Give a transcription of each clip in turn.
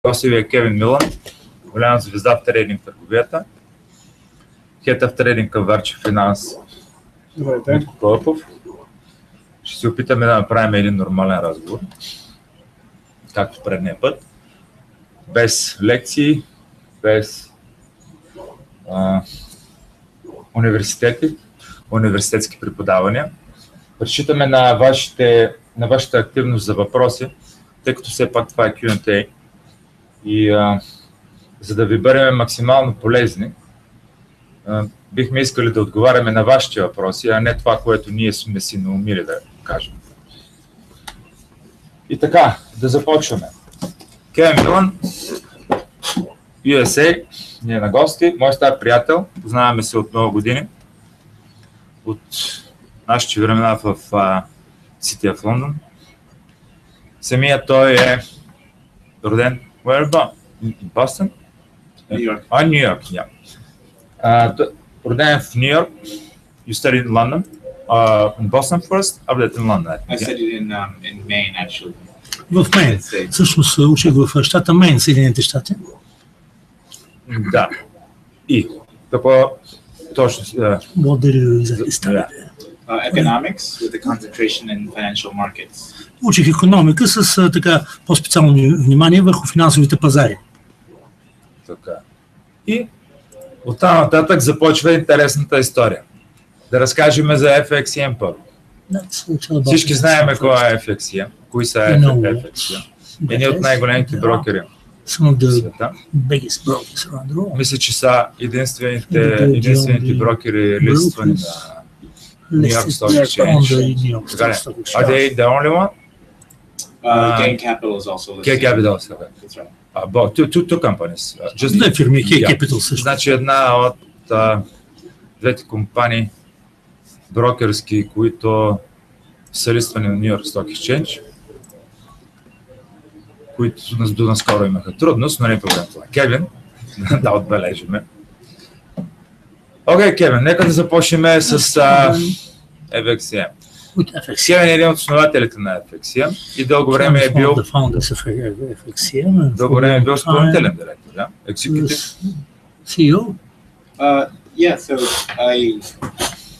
Гостът ви е Кевин Милън, голяма звезда в трейдинг търговията. Хета в трейдинг към Варчев Финанс. Здравейте. Ще се опитаме да направим един нормален разговор, както предния път. Без лекции, без университетски преподавания. Разчитаме на вашата активност за въпроси, тъй като все пак това е Q&A. И за да ви бъдем максимално полезни, бихме искали да отговаряме на вашите въпроси, а не това, което ние сме си наумили да кажем. И така, да започваме. Кевин Милън, USA, ние на гости, мой стар приятел, познаваме се от много години, от нашите времена в City of London. Самият той е роден where about? In Boston? New York. New York, yeah. Роден в Нью Йорк. You studied in London? In Boston first? Or in London? I studied in Maine, actually. В Мейн. Всъщност учих в щата Мейн, Съединените щати. Да. И какво точно? What did you study? Economics with a concentration in financial markets. Учих икономика с така по-специално внимание върху финансовите пазари. Така. И оттам нататък започва интересната история. Да разкажем за FXCM първо. Всички знаем кой е FXCM, кои са FXCM. Едни от най-големите брокери в света. Мисля, че са единствените брокери листвани на New York Stock Exchange. Are they the only one? Gain Capital is also listed. Gain Capital, okay. That's right. Two companies. Две фирми, Capital също. Значи една от двете компании брокерски, които са листвани на New York Stock Exchange, които до наскоро имаха трудност, но не по времето на Кевин, да отбележиме. Окей, Кевин, нека да започнем с FXCM. Кевин е един от основателите на FXCM и дълго време е бил изпълнителен директор, да? Executive CEO? Yeah, so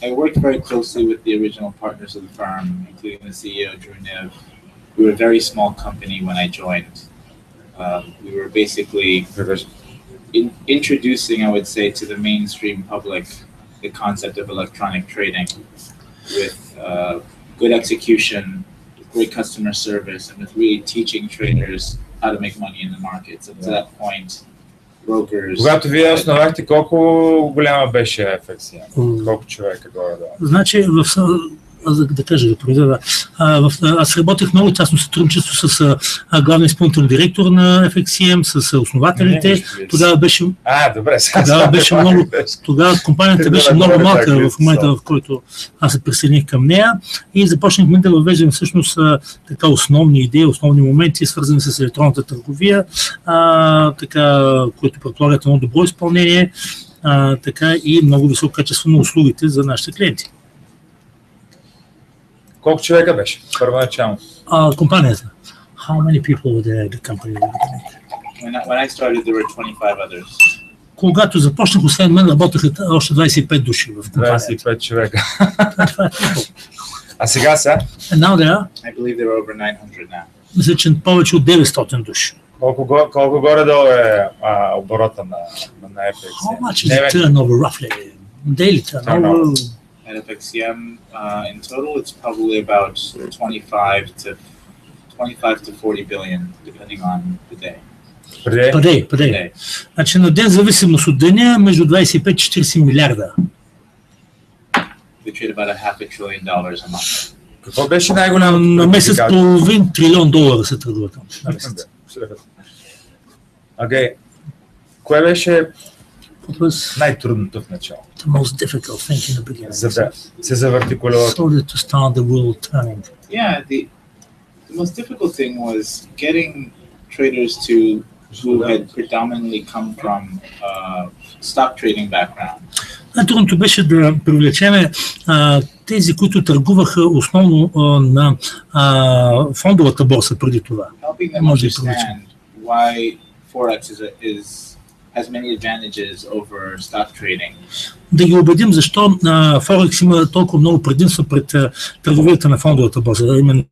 I worked very closely with the original partners of the firm, including the CEO, Drew Nev. We were a very small company when I joined. We were basically introducing, I would say, to the mainstream public the concept of electronic trading with good execution, great customer service, and with really teaching traders how to make money in the markets. Up to that point, brokers... Когато вие основахте, колко голяма беше FXCM? Колко човека горе-долу? Значи, да кажа, аз работех много тясно сътрудничество с главния изпълнителен директор на FXCM, с основателите. Тогава компанията беше много малка в момента, в който аз се присъединих към нея и започнахме да въвеждаме всъщност така основни идеи, основни моменти, свързани с електронната търговия, които предполагат едно добро изпълнение, така и много високо качество на услугите за нашите клиенти. Колко човека беше първоначално? Компанията. How many people were there at the company? When I started, there were 25 others. Когато започнах, освен мен, работеха още 25 души в компанията. 25 човека. А сега са? Now there are? I believe there are over 900 now. Мисля, че повече от 900 души. Колко горе-долу е оборота на FXCM? How much is the turnover roughly? Daily turnover? At FXCM, in total, it's probably about 25 to 40 billion, depending on the day. Per day. Значи на ден, зависимост от деня, между 25 и 40 милиарда. We trade about $500 billion a month. Какво беше най-голямо? На месец половин трилион долара се търгува там. Окей. Кое беше най-трудното в началото? The most difficult thing in the beginning. За да се завърти колелото. So to start the wheel turning. Yeah, the most difficult thing was getting traders who had predominantly come from stock trading background. Най-трудното беше да привлечеме тези, които търгуваха основно на фондовата борса преди това. Helping them understand why Forex has many advantages over stock trading. Да ги убедим защо Форекс има толкова много предимства пред търговията на фондовата борса. Именно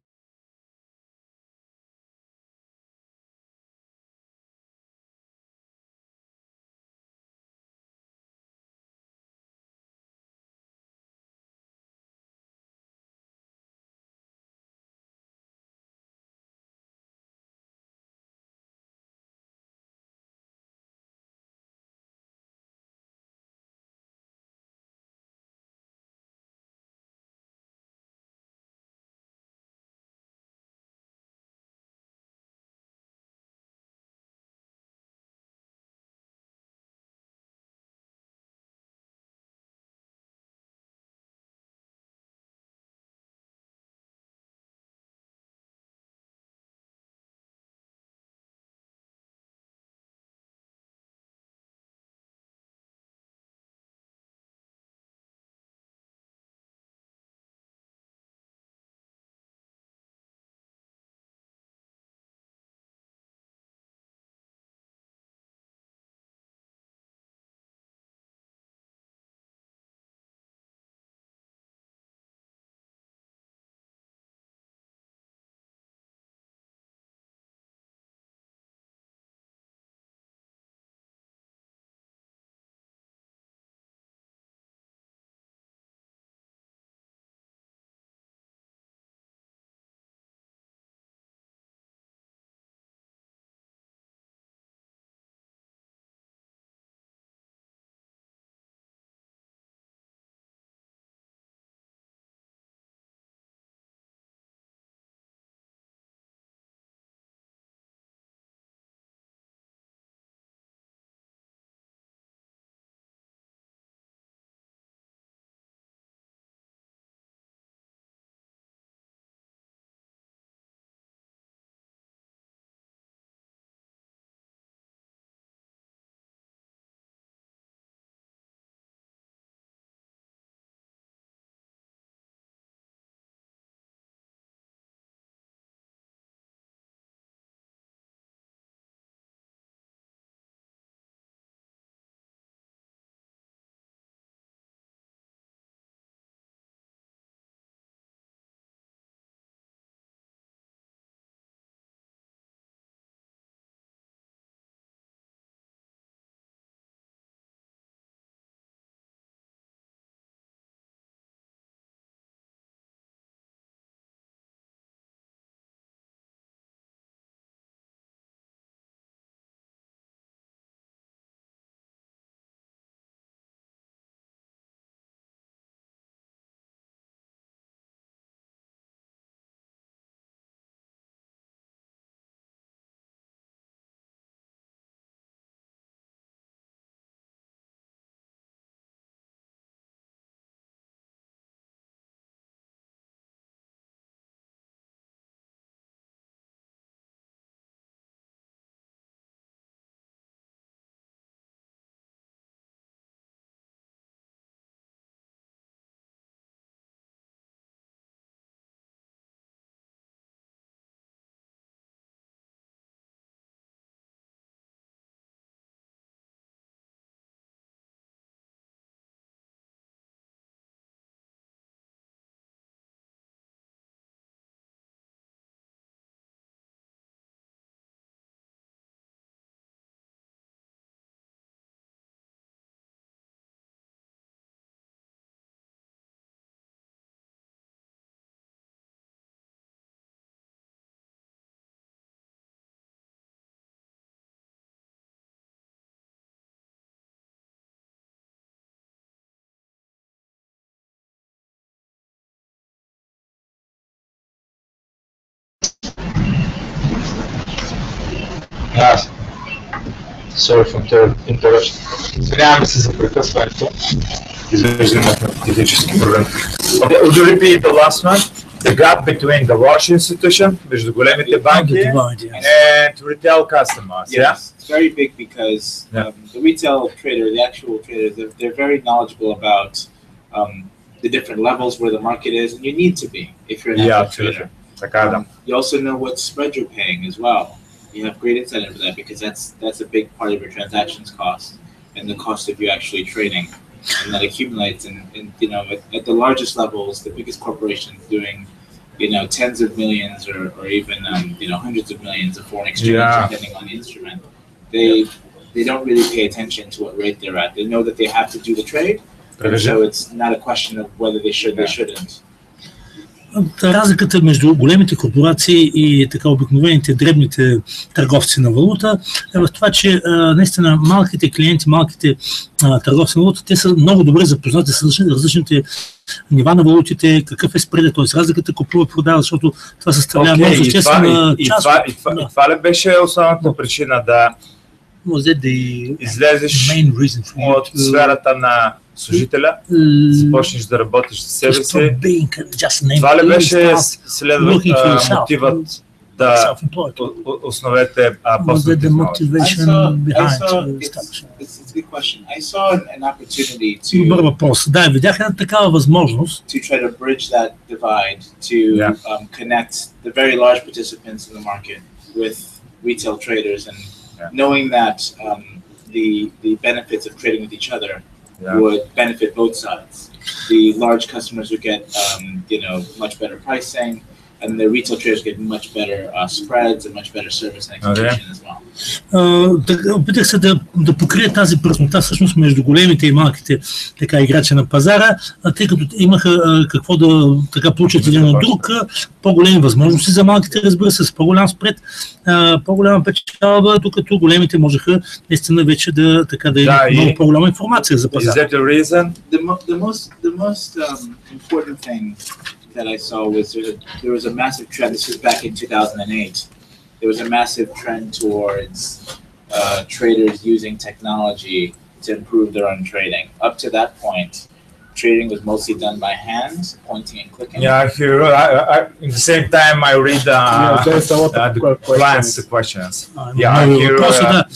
Sorry for interruption. Извиняваме се за прекъсването. Изглеждаме технически проблем. Okay, would you repeat the last one? The gap between the large institution, между големите банки, and retail customers. Yes, yeah? It's very big because the retail trader, the actual traders, they're very knowledgeable about the different levels where the market is, and you need to be if you're an active trader. You also know what spread you're paying as well. You have great incentive for that because that's a big part of your transactions cost and the cost of you actually trading, and that accumulates. And you know, at the largest levels, the biggest corporations doing, you know, tens of millions or even you know, hundreds of millions of foreign exchange, depending on the instrument. They don't really pay attention to what rate they're at. They know that they have to do the trade, and so it's not a question of whether they should, they shouldn't. Разликата между големите корпорации и така обикновените дребните търговци на валута е в това, че наистина малките клиенти, малките търговци на валута, те са много добре запознати с различните нива на валутите, какъв е спредът, т.е. разликата купува-продава, защото това съставлява много съществена част. И това ли беше основната причина да излезеш от сферата на служителя, започнеш да работиш за себе си? Това ли беше мотивът да основете Босton Technology? Добър въпрос. Да, видях една такава възможност to try to bridge that divide to connect the very large participants in the market with retail traders, and knowing that the benefits of trading with each other would benefit both sides. The large customers would get you know, much better pricing, and the retail traders get much better spreads and much better service and execution as well. Опитах се да покрия тази празнота всъщност между големите и малките така играчи на пазара, тъй като имаха какво да така получат един от друг, по-големи възможности за малките, разбира се, с по-голям спред, по-голяма печалба, докато големите можеха наистина вече да така да имат много по-голяма информация за пазара. The most important thing that I saw was there was a massive trend. This was back in 2008. There was a massive trend towards traders using technology to improve their own trading. Up to that point, trading was mostly done by hand, pointing and clicking. In the same time, I read the clients' questions. I hear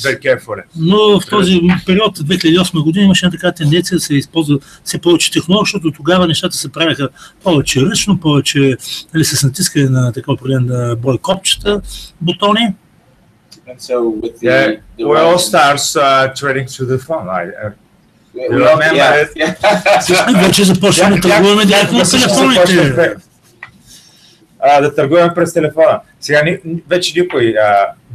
very carefully. Но в този период, 2008 година, имаше една така тенденция да се използва все повече технология, защото тогава нещата се правяха повече ръчно, повече с натискане на така определен брой копчета, бутони. And so with we all starts trading through the phone. Вече започваме да търгуваме директно с телефоните. Да търгуваме през телефона. Сега вече никой,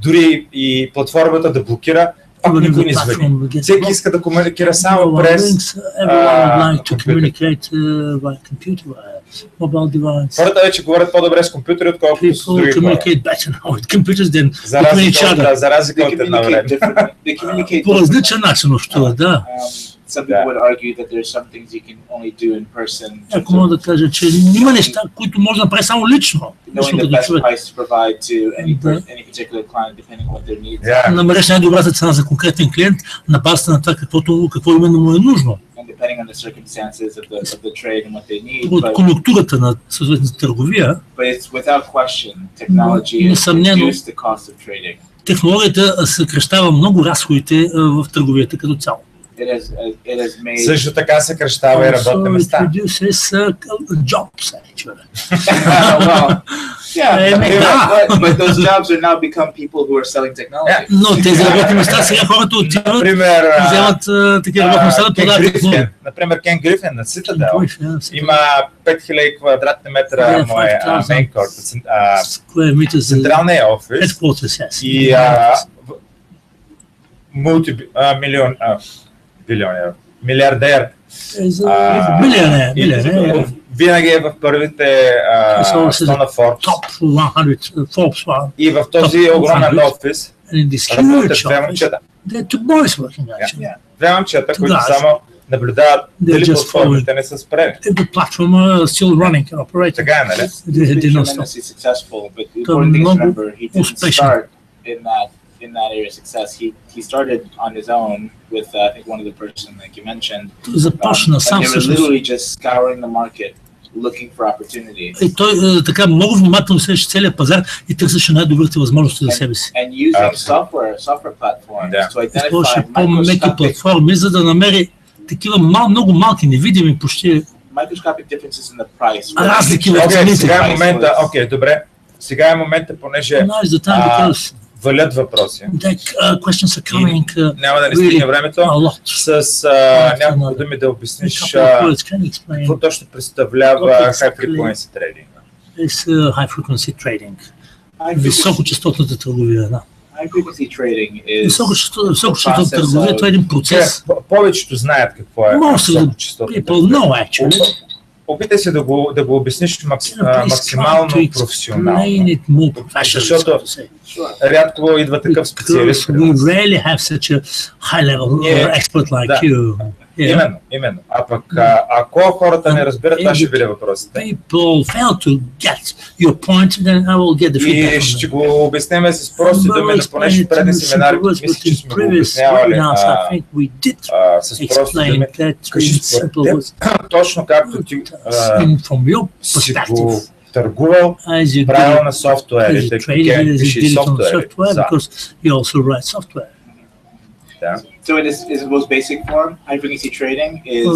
дори и платформата да блокира, пак никой не звъни. Всеки иска да комуникира само през компютър. Хората вече говорят по-добре с компютъри, отколкото с други хора. За разлика от една време. По различен начин, да. Some people would argue that there's some things you can only do in person. Ако мога да кажа, че има неща, които може да направи само лично. Knowing the best price to provide to any particular client depending on what their needs are. Намериш най-добрата цена за конкретен клиент на базата на това какво именно му е нужно. And depending on the circumstances of the trade and what they need. От конюнктурата на съответната търговия. But it's without question technology has reduced the cost of trading. Технологията съкращава много разходите в търговията като цяло. Също така съкращава и работни места. But those jobs are now become people who are selling technology. Но тези работни места сега хората отиват и вземат такива работни места да продават технология. Например, Кен Грифин на Citadel има 5000 квадратни метра моя мейнкорт, централния офис и милиардер. Винаги е в първите 100 на Forbes. И в този огромен офис работят две момчета. Две момчета, които само наблюдават дали платформите не са спрели. Така е, нали? In that area of success, he started on his own with I think one of the person like you mentioned. And they were literally just scouring the market, looking for opportunities. И той така много внимателно следеше целият пазар и търсеше най-добрите възможности за себе си. And using software platforms to identify по-меки платформи, за да намери такива много малки, невидими почти microscopic differences in the price. Разлики в цените. Сега е момента, добре. Сега е момента, понеже валят въпроси. Няма да ни стигне времето с няколко думи да обясниш какво точно представлява high frequency trading. Високочастотната търговия, да. Високочастотната търговия, това е един процес. Повечето знаят какво е високочастотната търговия. Опитай се да го обясниш максимално професионално, защото рядко идва такъв специалист. Именно. А пък ако хората не разберат, това ще бъде въпросите. И ще го обясним с прости думи, но понеже предни семинари, мисля, че сме го обяснявали с прости думи. Кажи точно както ти си го търгувал правил на софтуери, тъй като Кевин пише и софтуери. So in its most basic form, high frequency trading is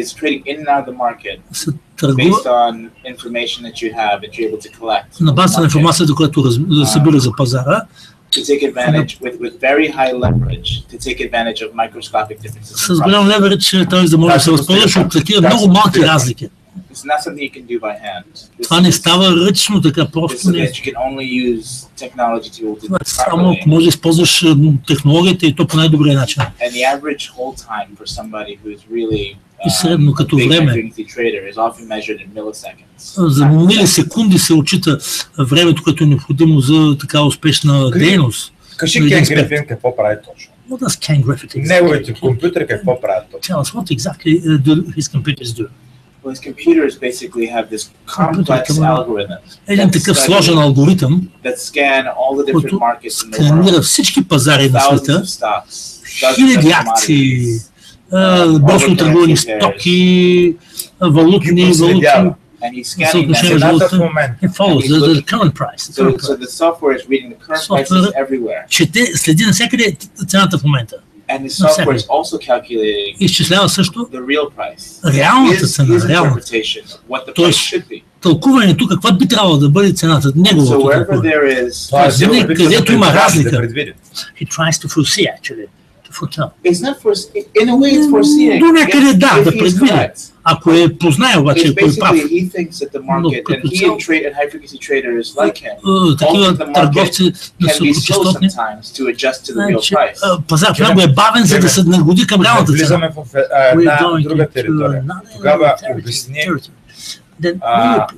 is trading in and out of the market based on information that you have that you're able to collect. На база на информацията, която събира за пазара. To take advantage with very high leverage to take advantage of microscopic differences. С голям леверидж, т.е. да може да се възползваш от такива много малки разлики. It's not something you can do by hand. Това не става ръчно така просто. Само може да използваш технологията и то по най-добрия начин. И средно като време. За милисекунди се отчита времето, което е необходимо за така успешна дейност. Кажи Кен Грифин какво прави точно? Неговите компютъри какво правят точно? Tell us what exactly do his computers do? Well, his computers basically have this complex algorithm. Един такъв сложен алгоритъм, който сканира всички пазари на света, хиляди акции, борсно търгувани стоки, валутни, съотношение валута, и follows the current price. So the software is reading the current prices everywhere. Чете, следи навсякъде цената в момента. And the software is also calculating изчислява също the real price. Реалната цена, реалната. Тълкуването каква би трябвало да бъде цената, неговото тълкуване. Където има разлика. He tries to foresee actually. It's not in a way it's foreseeing. До някъде да предвиди. Ако е познае обаче, ако е прав. Но като цяло, такива търговци на високочастотни, пазарът много е бавен, за да се нагоди към реалната цена. Влизаме в една друга територия. Тогава обясни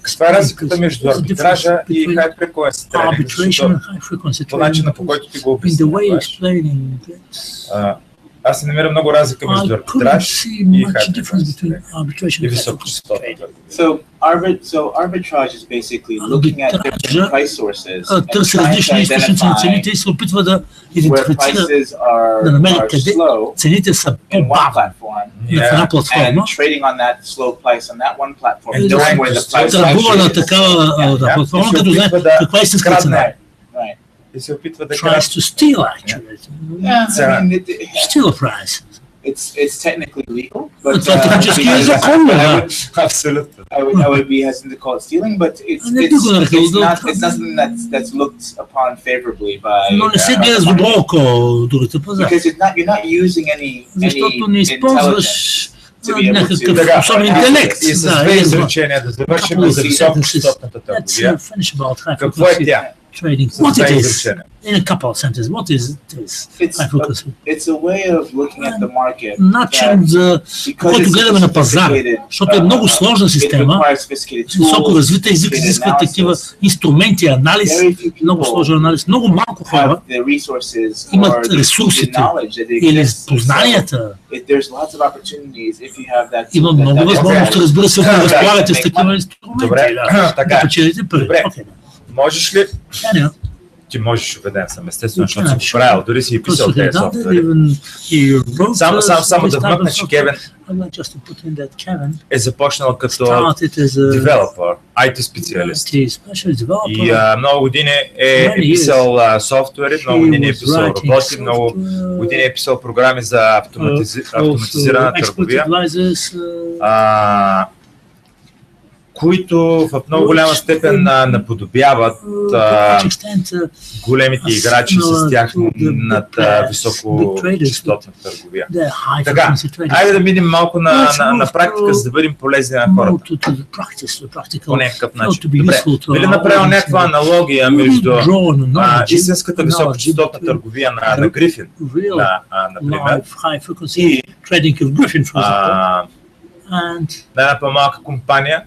каква е разликата между арбитража и high frequency trading, по начина, по който ти го обясняваш. Аз се намирам много разлика между арбитраж и high frequency и високочастотна търговия. So arbitrage is basically looking at different price sources. Търси различни източници на цените и се опитва да идентифицира, да намери къде цените са по-бавни в една платформа. Търгува на такава платформа, като знае каква е истинска цена. И се опитва да tries to steal actually. Steal a price. It's technically legal, but абсолютно. I would be hesitant to call it stealing, but it's not something that's looked upon favorably by. Because you're not using any intelligence. Някакъв особен интелект. И с две изречения да завършим за високочастотната търговия. Какво е тя? What it is, in a couple of sentences, what is this? It's a way of looking at the market. Начин за който гледаме на пазара, защото е много сложна система, високо развита език, изисква такива инструменти, анализ, много сложен анализ. Много малко хора имат ресурсите или познанията. Има много възможности, разбира се, да разполагате с такива инструменти. Да печелите пари. Можеш ли? Ти можеш, убеден съм, естествено, защото си го правил, дори си и писал тези софтуери. Само да вмъкна, че Кевин е започнал като девелопър, IT специалист. И много години е писал софтуери, много години е писал роботи, много години е писал програми за автоматизирана търговия. които в много голяма степен наподобяват големите играчи с тяхната високочастотна търговия. Така, айде да минем малко на практика, за да бъдем полезни на хората. По някакъв начин. Добре, би ли направил някаква аналогия между истинската високочастотна търговия на Грифин, например, и една по-малка компания,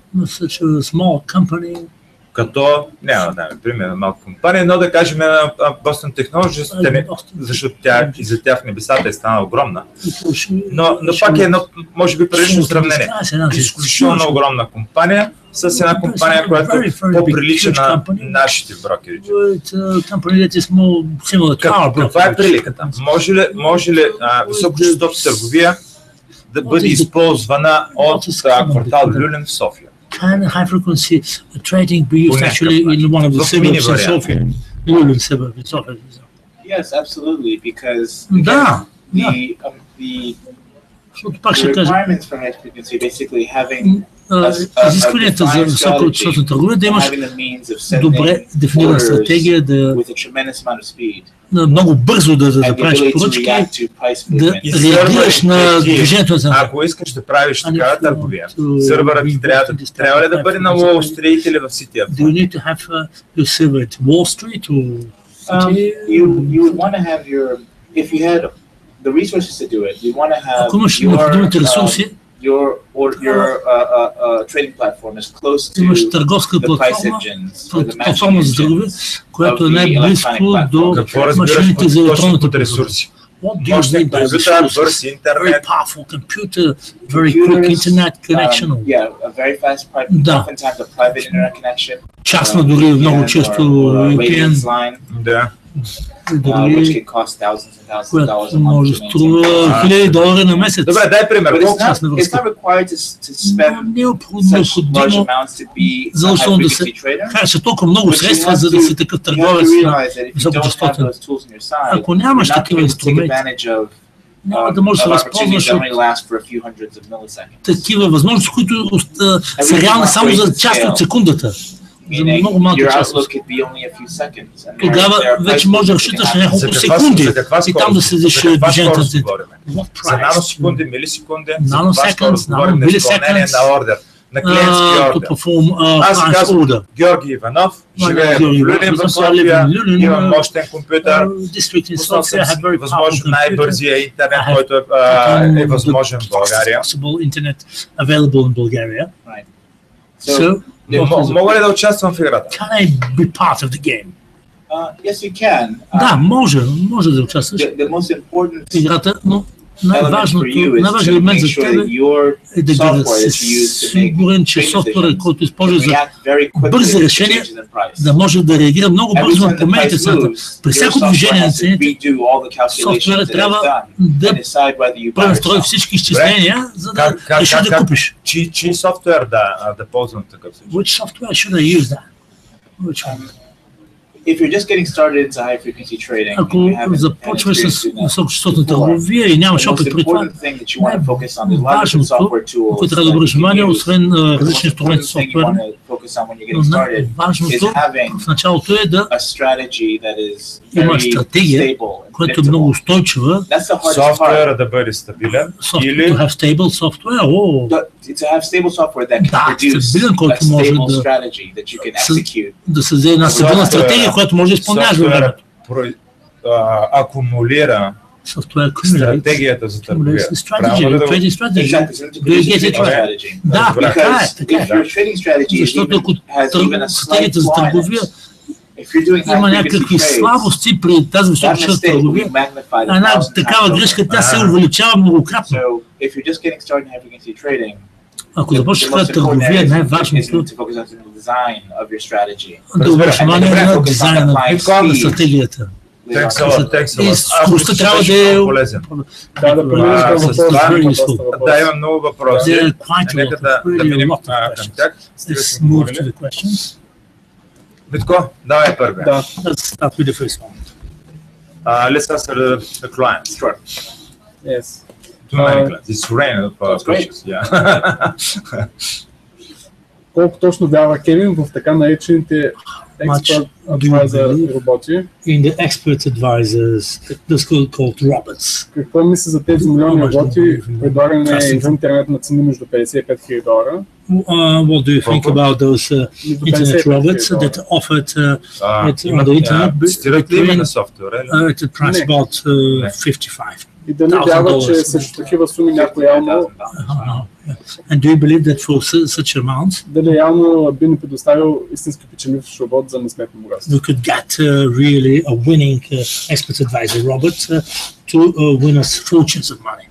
като, няма да даме пример на малка компания, но да кажем на Boston Technologies, защото и за тях небесата е станала огромна, но пак е едно, може би, прилично сравнение. Изключително огромна компания с една компания, която по-прилича на нашите брокери. Каква е приликата? Може ли високочастотна търговия да бъде използвана от квартал Люлин в София? Can high frequency trading be used actually in one of the suburbs of Sofia? Yes, absolutely, because the requirements for high frequency basically having изискванията за високочастотна търговия да имаш добре дефинирана стратегия, да много бързо да направиш поръчки, да реагираш на движението на цената. Ако искаш да правиш такава търговия, сървърът ти трябва ли да бъде на Wall Street или в City? Do you need to have your server at Wall Street or City? You would want to have your, if you had the resources to do it, you'd want to have ако имаш необходимите ресурси, your trading platform is close to the price engines or the matching engines която е най-близко до машините за електронната ресурси. Мощен компютър, бърз интернет, very powerful computer, very quick internet connection. Yeah, a very fast, oftentimes a private internet connection. Частна дори много често VPN. Да. Which can cost thousands and thousands of dollars a month. Може струва $1000 на месец. Добре, дай пример. It's not required to spend such large amounts to be a high frequency trader. Харча толкова много средства, за да си такъв търговец на високочастотен. Ако нямаш такива инструменти, няма да можеш да се възползваш от такива възможности, които са реални само за част от секундата. За много малко част. Тогава вече можеш да разчиташ на няколко секунди и там да следиш движението на цените. За наносекунди, милисекунди, nanosecond, на ордер, на клиентски ордер. Аз се казвам Георги Иванов, живея в Люлин в София, имам мощен компютър, възможно най-бързия интернет, който е възможен в България. Мога ли да участвам в играта? Can I be part of the game? Yes, you can. Да, може да участваш в играта, но най-важният елемент за теб е да си сигурен, че софтуерът, който използваш за бързи решения, да може да реагира много бързо на промените цената. При всяко движение на цените, софтуерът трябва да пренастрои всички изчисления, за да решиш да купиш. Чий софтуер да ползвам такъв случай? Which software should I use that? Which one? If you're just getting started into high frequency trading, ако започваш с високочастотна търговия и нямаш опит при това, важното, което трябва да обърнеш внимание, освен различни инструменти софтуера, но важното в началото е да имаш стратегия, която е много устойчива. Софтуера да бъде стабилен или to have stable software. Да, стабилен, който може да създаде една стабилна стратегия, която може да изпълняваш във времето. Акумулира стратегията за търговия. Да, така е. Защото ако стратегията за търговия има някакви слабости при тази високочастотна търговия, една такава грешка, тя се увеличава многократно. Ако започнеш такава търговия, най-важното да обърнеш внимание на дизайна на стратегията. И скоростта трябва да е полезен. Да, имам много въпроси. Нека да минем към тях. Митко, давай първи. Let's start with the first one. Let's answer the client. Sure. Yes. Too many clients. It's rain of questions. Yeah. колко точно вярва Кевин в така наречените expert advisor роботи? In the expert advisors, those called robots. Какво мисли за тези милиони роботи, предлагани в интернет на цени между $55,000? What do you think about those internet robots that offered on the internet at a price about 55? И дали вярва, че срещу такива суми някой явно... And do you believe that for such amounts дали явно би ни предоставил истински печеливш робот за несметно богатство? We could get really a winning expert advisor robot to win us fortunes of money.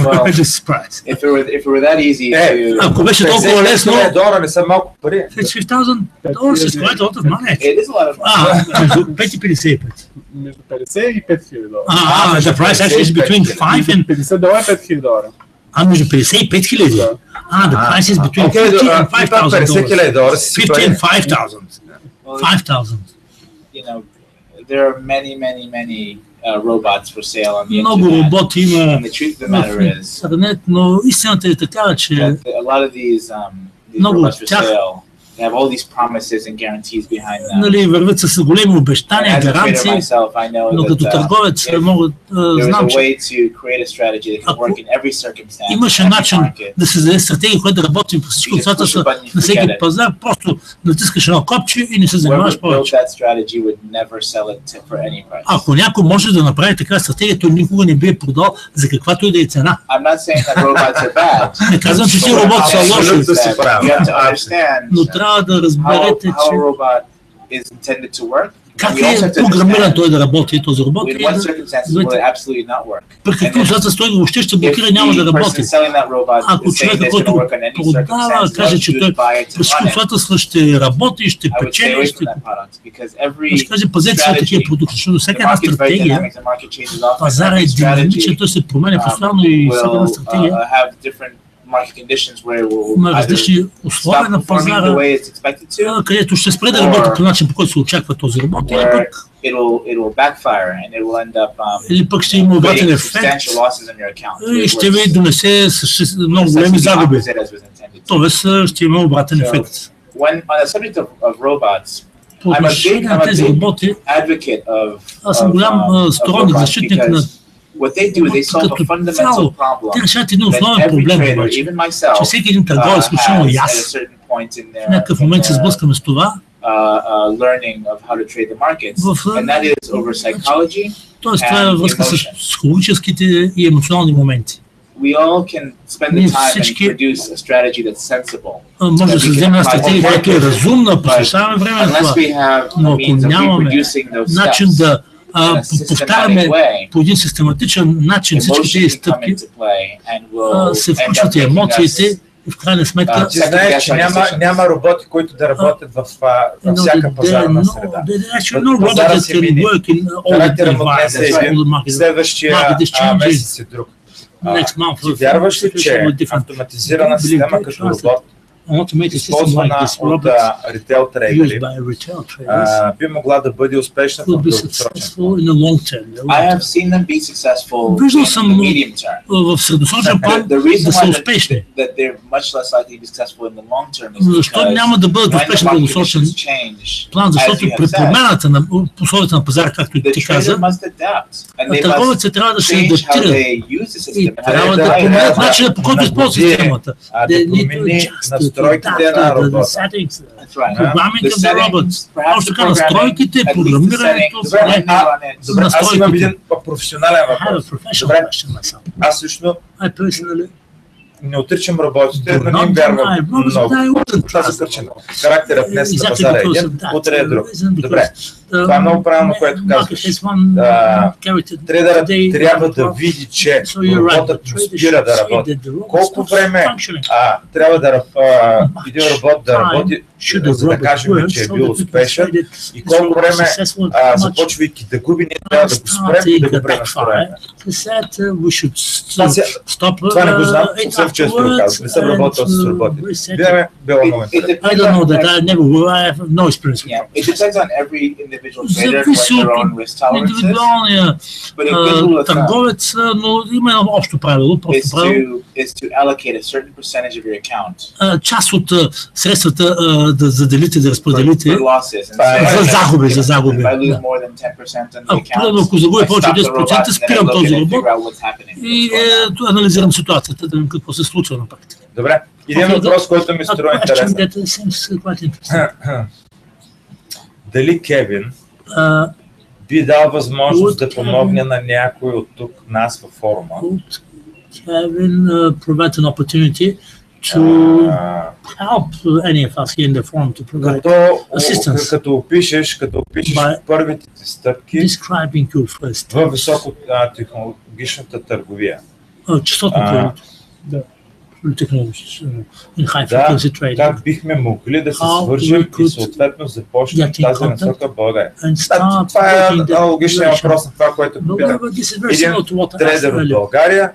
Well, This price. if it were that easy to... Ако беше толкова лесно, $50,000 не са малко пари. $50,000 is quite a lot of money. It is a lot of money. Между 5 и 55. Между $50 и $5,000. The price actually is between 5 and... $50 и $5,000. между 50 и 5,000. The price is between 50 and $5,000. 50 and 5,000. 5,000. You know, there are many robots for sale on the Много internet. роботи има And the truth of the matter is в интернет, но истината е такава, че that a lot of these много robots for от тях sale, they have all these promises and guarantees behind them. нали, вървят с големи обещания, And as a trader гаранции, myself, I know но като that търговец if мога there знам, is a че way to create a strategy that can Ако work in every circumstance, имаше in every начин market, да се зададе стратегия, която да работи по всички обстоятелства на всеки пазар, просто натискаш едно копче и не се занимаваш whoever built повече. that strategy would never sell it for any price. Ако някой може да направи така стратегия, той никога не би е продал за каквато и да е цена. I'm not saying that robots are bad. Не казвам, че But си what I'm роботи са saying лоши, is that you have to understand но трябва да how разберете, a че robot is intended to work. как And you also е have to програмиран understand той да работи този робот. in what circumstances will it absolutely not work. При And какви if обстоятелства той въобще ще блокира, the няма да работи. person selling that robot Ако is saying човека, that it's going който to work on any продава, circumstance, каже, why че should той you buy it при всички and run it? обстоятелства ще работи, ще I would stay печели, away ще... from that product because Ще каже, every пазете се от такива strategy, продукти, защото всяка the една market is very стратегия, dynamic, the market changes often. пазара е Every динамичен, strategy той се променя постоянно и всяка една will стратегия have different market conditions where it will има either различни условия stop на performing the пазара, way it's expected to, където ще спре да работи по начин, по който се очаква този робот, where it will backfire and it will end up или пък ще има обратен creating ефект substantial losses in your account. и ще ви донесе много големи загуби. Тоест ще има обратен ефект. When on the subject of robots, По отношение на тези роботи, advocate of аз съм голям сторонник, защитник на what they do is they solve a fundamental problem те решават един that основен every проблем, trader, обаче, even myself, че всеки един търговец, включително и has at a аз, certain point in в някакъв момент се сблъскаме с това, learning of how to trade the markets, В, and that is over psychology. т.е. това е във връзка с психологическите и емоционални моменти. We all can spend the Ние time and всички produce a strategy that's sensible. Може да се вземе една стратегия, която е разумна, посвещаваме време на Unless това, we have но a ако means of нямаме reproducing those начин steps, да in a systematic повтаряме way, по един систематичен начин всички тези emotions can come стъпки, into play and will се end включват up и making емоциите us и в крайна сметка Ти знаеш, че няма роботи, които да работят във всяка пазарна среда. Пазара си мини. Характера му днес е един, следващия месец е друг. Ти вярваш ли, че автоматизирана система като робот, използвана от ритейл трейдери, би могла да бъде успешна в дългосрочен план? Виждал съм в средносрочен план да са успешни. Защо няма да бъдат успешни в дългосрочен план? Защото при промяната на условията на пазара, както ти каза, търговеците трябва да се адаптират и трябва да променят начина, по който използват системата. Да промени настройките на робота. Програминг на робот. Още така настройките, програмирането. Добре, аз имам един професионален въпрос. Добре, аз лично не отричам роботите, но не им вярвам много. Това закърчено. Характерът днес на пазара е един, утре е друг. Добре, това е много правилно, което казваш. Трейдерът трябва да види, че роботът спира да работи. Колко време трябва да един робот да работи, за да кажем, че е бил успешен, и колко време, започвайки да губи, ние трябва да го спрем и да го пренастроим. Това не го знам, съвсем често го казвам. Не съм работил с роботи. Вие било много интересно. I don't know that. I never will. I have no experience. Yeah, it depends on every individual trader what their own risk tolerance is. Индивидуалния търговец, но има едно общо правило. Is to allocate a certain percentage of your account. Част от средствата да заделите, да разпределите за загуби. Ако загубя повече 10%, спирам този робот и анализирам ситуацията, да видим какво се случва на практика. Добре, един въпрос, който ми струва интересен. Дали Кевин би дал възможност да помогне на някой от тук нас във форума? Kevin provide an opportunity to help any of us here in the forum to provide assistance. Като опишеш първите стъпки в високотехнологичната търговия. Частотната как бихме могли да се свържем и съответно започнем тази насока в България? Това е логичният въпрос на това, което попитам. Един трейдер в България,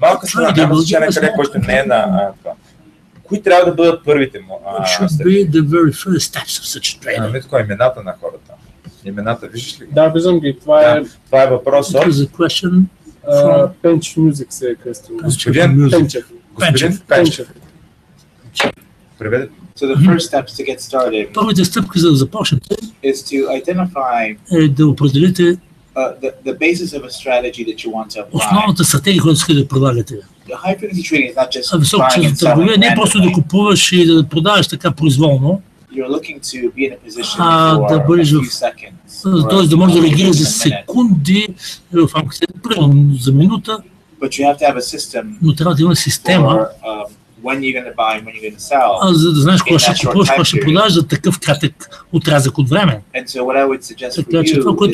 малка страна, няма значение къде, който не е на това. Кои трябва да бъдат първите му стъпки? Кой е имената на хората? Имената, виждаш ли? Да, виждам ги. Това е въпрос от... Пенч Мюзик се е кръстил. Господин Пенчев. Преведете. So the first steps to get started първите стъпки за да започнете is to identify да определите the basis of a strategy that you want to apply. Основната стратегия, която искате да прилагате. High frequency trading is not just buying and Високочастотната търговия не е просто да купуваш и да продаваш така произволно. You're looking to be in a position for a few seconds. Тоест да може да реагира за секунди в рамките за минута. But you have to have a system. Но трябва да има система. When you're going to buy and when you're going to sell. За да знаеш кога ще купуваш, кога ще продаваш за такъв кратък отрязък от време. And so what I would suggest for you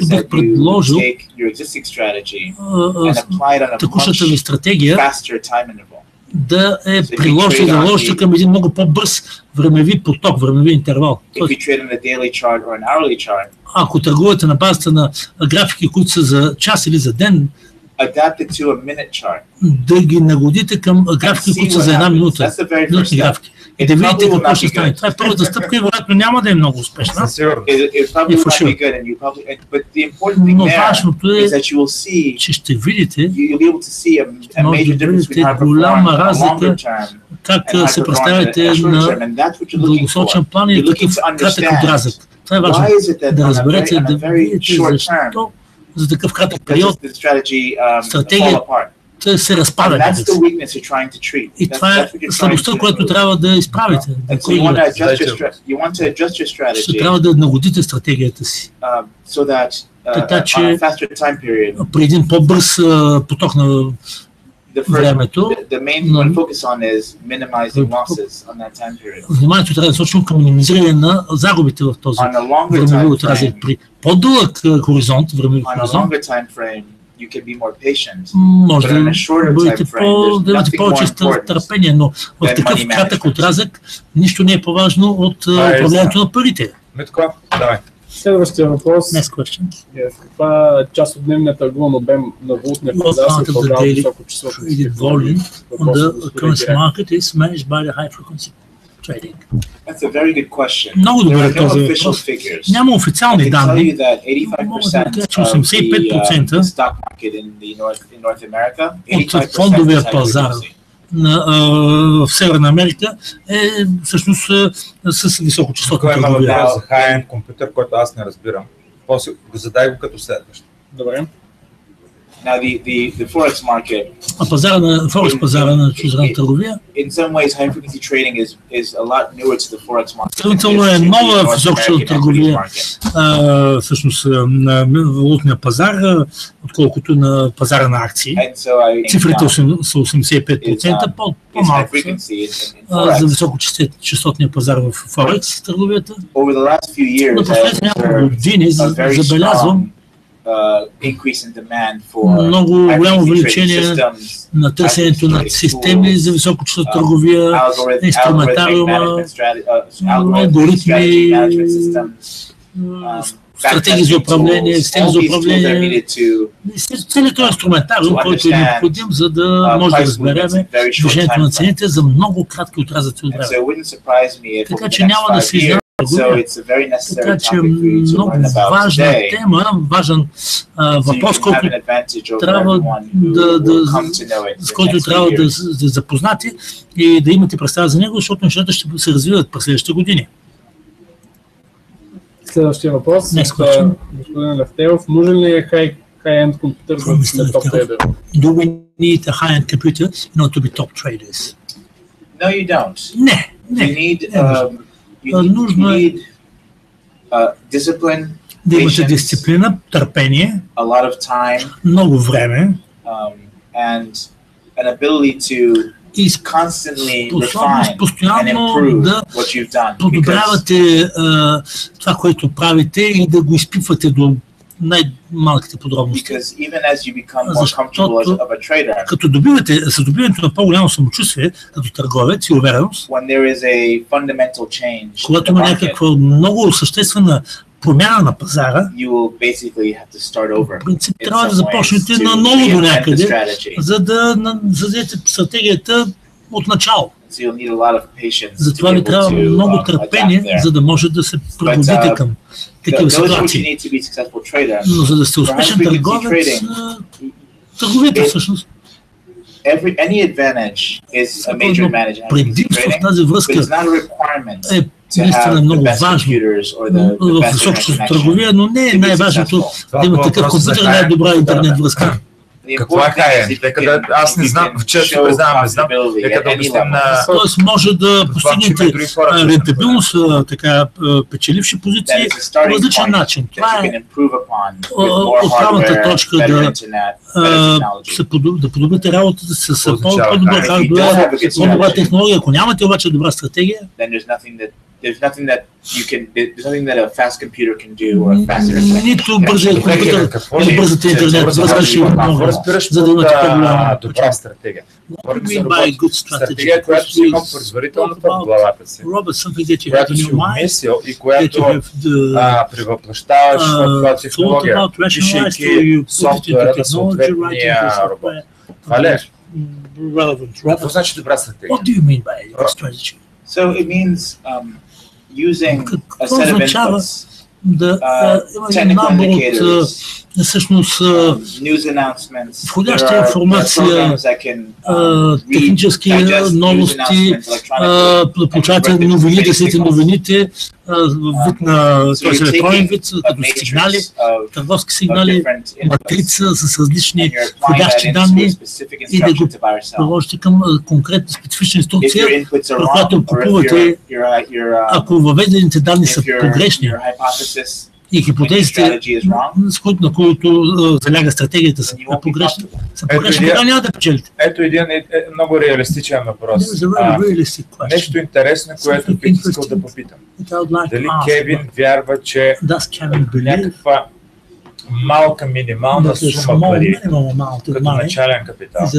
is that you take your existing strategy and apply it on a текущата ви стратегия faster time interval. Да е приложена към един много по-бърз времеви поток, времеви интервал. Ако търгувате на базата на графики, които са за час или за ден, да ги нагодите към графики, които са за една минута. Минутни графики. И да видите какво ще стане. Това е първата стъпка и вероятно няма да е много успешна. Но важното е, че ще видите, може да видите голяма разлика как се представяте на дългосрочен план и такъв кратък отрязък. Това е важно. Да разберете, да видите защо за такъв кратък период стратегията се разпада. И това е слабостта, която трябва да изправите. Ще трябва да нагодите стратегията си. Така че при един по-бърз поток на времето, вниманието трябва да е точно към минимизиране на загубите в този времеви отрязък. При по-дълъг хоризонт, времеви хоризонт, може да имате повече търпение, но в такъв кратък отрязък нищо не е по-важно от управлението на парите. Давай. Следващия въпрос е каква част от дневния търгуван обем на валутния пазар се управлява високочастотните търговия? Много добър този въпрос. Няма официални данни. Мога да кажа, че 85% от фондовия пазар в Северна Америка е всъщност с високочастотна търговия. Кой има въпрос за high-end компютър, който аз не разбирам? После го задай го като следващ. Добре. Now the forex market. Форекс пазара на чуждестранна търговия. In some ways, high frequency trading is a lot newer to the forex market. Сравнително е нова високочастотна търговия, всъщност на валутния пазар, отколкото на пазара на акции. Цифрите са 85%, по-малко за високочастотния пазар в форекс търговията. На последните няколко години забелязвам много голямо увеличение на търсенето на системи за високочастотна търговия, инструментариума, алгоритми, стратегии за управление, системи за управление. Целият този инструментариум, който е необходим, за да може да разберем движението на цените за много кратки отрязъци от време. Така че няма да се изненадваме. Така че много важна тема, важен въпрос, който трябва с който трябва да запознати и да имате представа за него, защото нещата ще се развиват през следващите години. Следващия въпрос. Господин Левтеров, нужен ли е high-end компютър за да сме топ трейдер? Do we need a high-end computer in order to be top traders? No, you don't. Не. You need discipline, да имате дисциплина, търпение, a lot of time, много време, and an ability to constantly refine and improve what you've done. Подобрявате това, което правите и да го изпипвате до най-малките подробности. Защото като с добиването на по-голямо самочувствие, като търговец и увереност, когато има някаква много съществена промяна на пазара, в принцип трябва да започнете наново до някъде, за да зададете стратегията от начало. Затова ви трябва много търпение, за да може да се приближите към такива ситуации. Но за да сте успешен търговец, търговията всъщност предимство в тази връзка е наистина много важно в високата търговия, но не е най-важното да има такъв компютър и най-добра интернет връзка. Какво е хай-енд? Аз не знам, често признавам, не знам. Нека да обясним на... Тоест може да постигнете рентабилност, така печеливши позиции по различен начин. Това е отправната точка да подобрите работата с по-добра хардуер, по-добра технология. Ако нямате обаче добра стратегия, there's nothing that a fast computer can do or a fast internet. Нито бързият компютър или бързата интернет връзка много, за да имате по-голяма добра стратегия. Стратегия, която си имал предварително в главата си, която си умисил и която превъплъщаваш в това технология, пишейки софтуера на съответния робот. Това ли е? Какво значи добра стратегия? What do you mean by strategy? So it means using a set of inputs, technical indicators, всъщност входяща информация, технически новости, да получавате новини, да следите новините, вид на електронен вид, като сигнали, търговски сигнали, матрица с различни входящи данни и да го приложите към конкретна специфична инструкция, в която купувате, ако въведените данни са погрешни и хипотезите, на които заляга стратегията са погрешни, тогава няма да печелите. Ето един много реалистичен въпрос. Нещо интересно, което бих искал да попитам. Дали Кевин вярва, че някаква малка минимална сума пари, като начален капитал,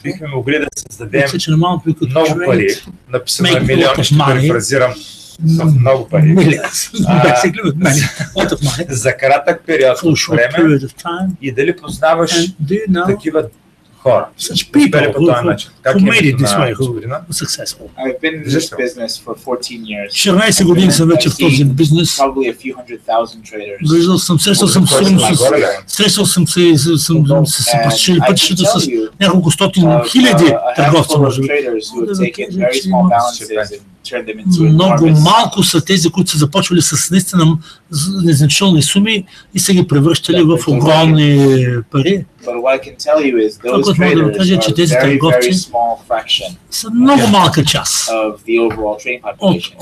бихме могли да създадем много пари, написано е милиони, ще перифразирам, много пари, за кратък период от време и дали познаваш такива хора, успели по този начин. Как е на господина? 14 години съм вече в този бизнес. Виждал съм, срещал съм се пресичали пътищата с няколко стотин хиляди търговци, може би. Много малко са тези, които са започвали с наистина незначителни суми и са ги превръщали в огромни пари. Това, което мога да ви кажа, че тези търговци са много малка част от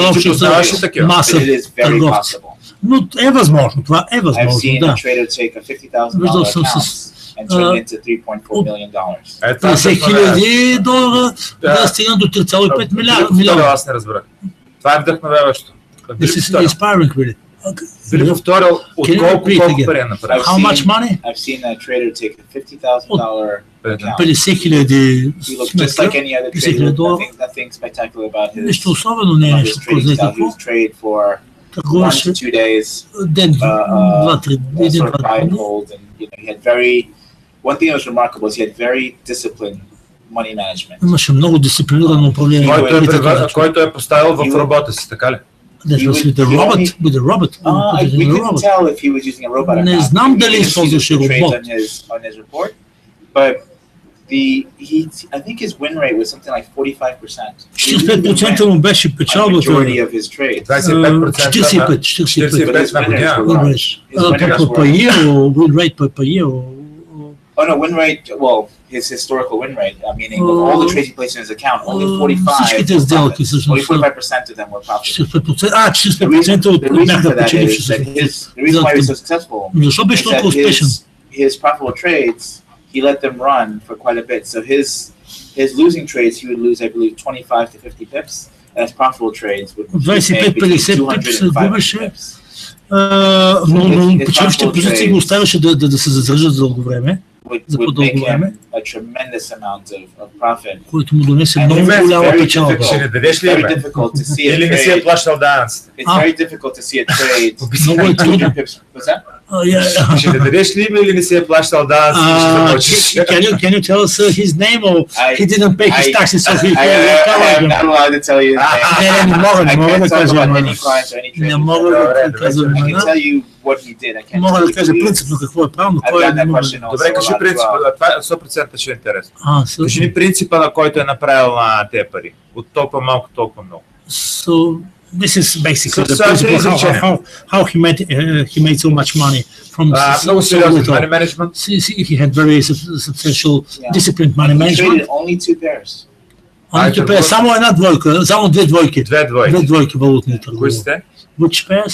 общата маса търговци. Но е възможно, това е възможно, да. Виждал съм с $50,000 да стигна до 3,5 милиона. Аз не разбрах. Това е вдъхновяващо. Били повторил от колко пари е направил. How much money? I've seen a trader take a $50,000 account. $50,000 $50,000. Nothing spectacular about his. Нещо особено не е нещо. търгуваше 1 to 2 days, ден, два-три, sort of buy and hold, and he had one thing that was remarkable is he had very disciplined money management. Имаше много дисциплинирано управление. Който е поставил в робота си, така ли? That was with the robot. We couldn't tell if he was using a robot or not. Не знам дали използваше робот. On his report, but I think his win rate was something like 45%. 45% му беше печалбата. 25%. 45 на година. Win rate per year. Oh no, win rate, well, his historical win rate, meaning of all the trades he placed in his account, only 45% of them were profitable. The reason for that is that the reason why he was so successful is that his profitable trades, he let them run for quite a bit. So his losing trades, he would lose, I believe, 25 to 50 pips, and his profitable trades would make between 200 and 500 pips. Но печелившите позиции го оставяше да се задържат за дълго време. За по-дълго време, който му донесе много голяма печалба. Ще не дадеш ли име? Или не си е плащал данъците? Много е трудно. Ще не дадеш ли име или не си е плащал данъците? Can you tell us his name or he didn't pay his taxes? I'm not allowed to tell you his name. Не мога да кажа. Не мога да кажа. I can tell you what he did. I can't мога да кажа принципно какво е правилно. Добре, кажи принципа. Това 100% ще е интересно. Кажи ни принципа, на който е направил на тези пари. От толкова малко, толкова много. So this is basically the principle how he made so much money from много сериозен money management. He had very substantial disciplined money management. He traded only 2 pairs. Само една двойка, само две двойки валутни търгове. Кои сте? Which pairs?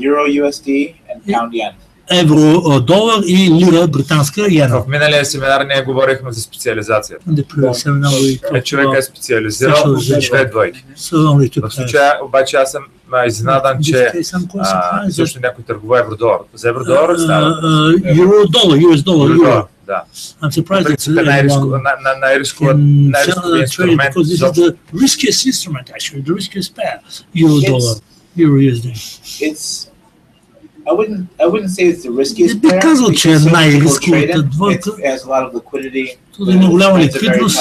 Euro USD and pound yen. Евро, долар и лира, британска йена. В миналия семинар ние говорихме за специализацията. Човек е специализирал в две двойки. В случая обаче аз съм изненадан, че също някой търгува евро-долар. За евро-долар става? Euro-долар, US долар. Да. I'm surprised it's най-рисковия инструмент. Because this is the riskiest instrument actually, the riskiest pair. Euro-долар, Euro-USD. I wouldn't say it's the riskiest pair. Казал, че е най-рисковата двойка. It has a lot of liquidity. Това има голяма ликвидност,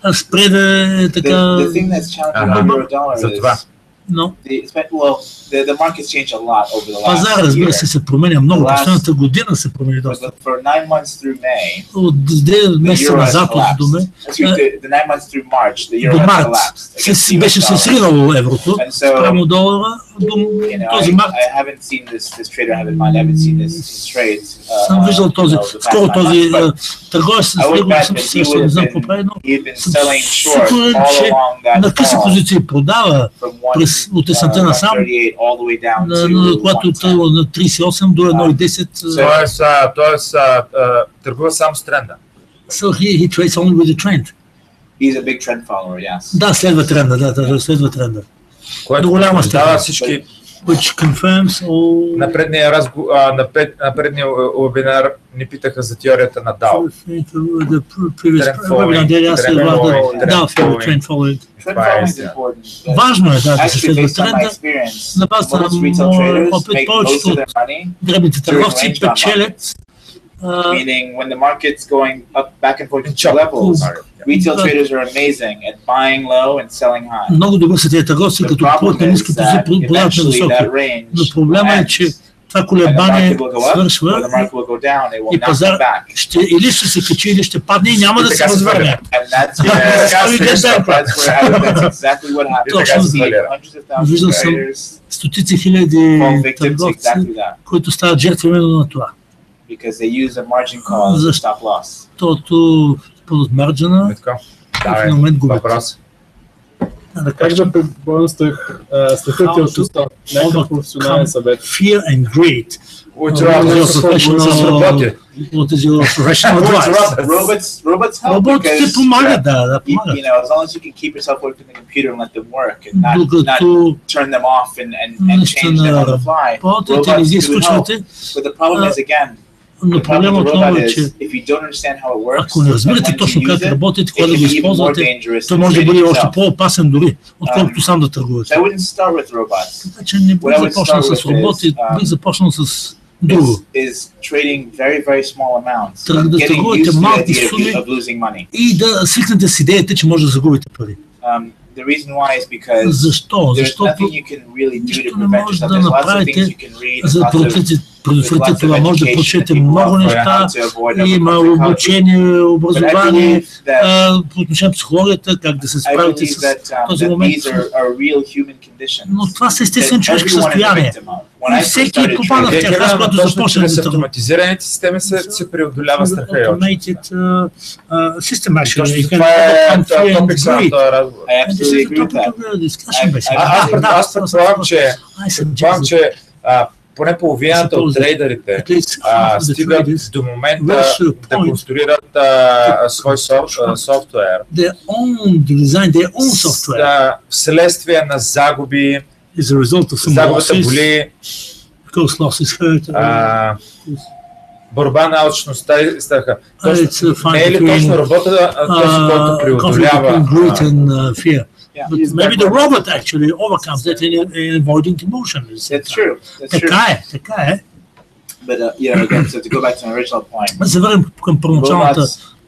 а спреда е така... The thing that's challenging euro-dollar is... No. The markets change a lot over the last Пазар, разбира се, променя много. Последната година се промени доста. For 9 months through May, от 9 месеца назад до the 9 months through March, the euro has collapsed. Беше се сринало еврото спрямо долара до този март. I haven't seen this trader I have in mind. I haven't seen his trades. Съм виждал този, скоро този търговец с него съм се срещал, не знам какво прави, но съм сигурен, че на къси позиции продава от есента насам, когато тръгва на 38 до 1,10. Тоест, търгува само с тренда. So he trades only with the trend. He's a big trend follower, yes. Да, следва тренда, следва тренда. Което голяма става всички... Which confirms all... На предния уебинар ни питаха за теорията на Дао. Важно е да се следва тренда. На базата на моя опит, повечето от дребните търговци печелят. Meaning when the market's going up back and forth to levels, retail traders are amazing at buying low and selling high. Много добре са тези търговци, като купуват на ниски позиции, продават на високи. Но проблема е, че това колебание свършва и пазар или ще се качи, или ще падне и няма да се възвърне. Виждал съм стотици хиляди търговци, които стават жертви именно на това. Because they use a margin call as a stop loss. Защото под марджина в момент губят. Как да преборствах страхът и отсутства някакъв професионален съвет? Fear and greed. What is your professional advice? Robots help because as long as you can keep yourself away from the computer and let them work and not turn them off and change them on the fly, robots do help. But the problem is again, Но проблема отново е, че ако не разбирате точно как работите, кога да го използвате, то може да бъде още по-опасен дори, отколкото сам да търгувате. Така че не бих започнал с роботи, бих започнал с друго. Да търгувате малки суми и да свикнете с идеята, че може да загубите пари. Защо? Защото нищо не може да направите, за да предотвратите това. Може да прочете много неща, има обучение, образование по отношение на психологията, как да се справите с този момент. Но това са естествени човешки състояния. И всеки попада в тях, аз когато започна да търгува. Автоматизираните системи се преодолява страха и Automated system actually. Аз предполагам, че поне половината от трейдерите стигат до момента да конструират свой софтуер вследствие на загуби, загубата боли, борба на алчността и страха. Не е ли точно работа този, който преодолява? But maybe the robot actually overcomes that in avoiding emotion. That's true. Така е. But again, so to go back to my original point. За върнем към първоначалната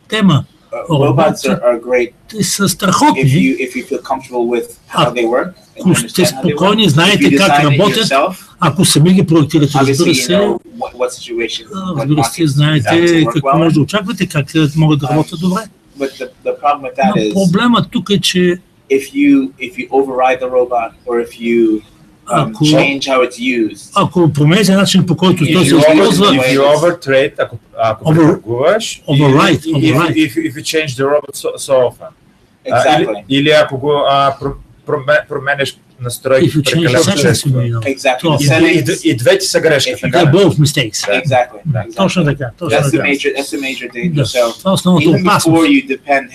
тема. Robots are great са страхотни. If you feel comfortable with how they work. Ако сте спокойни, знаете как работят, ако сами ги проектирате, разбира се, знаете какво може да очаквате, как могат да работят добре. Но проблемът тук е, че if you override the robot or if you change how it's used. Ако промените начин, по който той се използва, if you overtrade, ако търгуваш, if you change the robot so often. Exactly. Или ако го променеш настройки прекалено често. И двете са грешка. They're both mistakes. Exactly. Точно така. That's the major danger. So even before you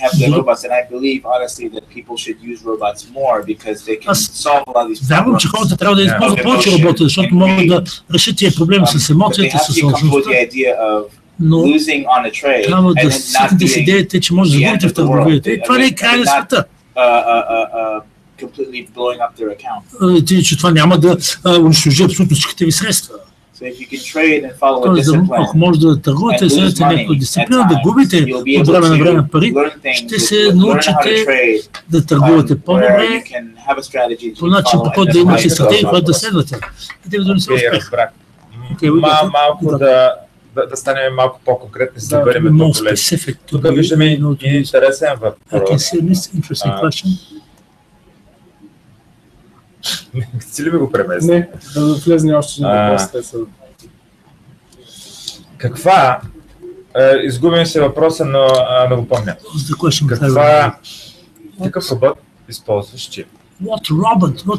have the robots, and I believe honestly that people should use robots more because they can solve a lot of these problems. Вярвам, че хората трябва да използват повече роботи, защото могат да решат тия проблеми с емоцията, с сложността. Но трябва да стигнете с идеята, че може да загубите в търговията. И това не е край на света. Completely blowing up their account. Че това няма да унищожи абсолютно всичките ви средства. So if you can trade and follow a discipline, ако може да търгувате, следвате някаква дисциплина, да губите от време на време пари, ще се научите да търгувате по-добре, по начин, по който да имате стратегия, която да следвате. И да ви донесе успех. Малко да станем малко по-конкретни, за да бъдем по-полезни. Тук виждаме интересен въпрос. Си ли ми го премести? Не, да влезне още на въпросите. Каква, изгубим се въпроса, но го помня. Какъв робот използваш ти? What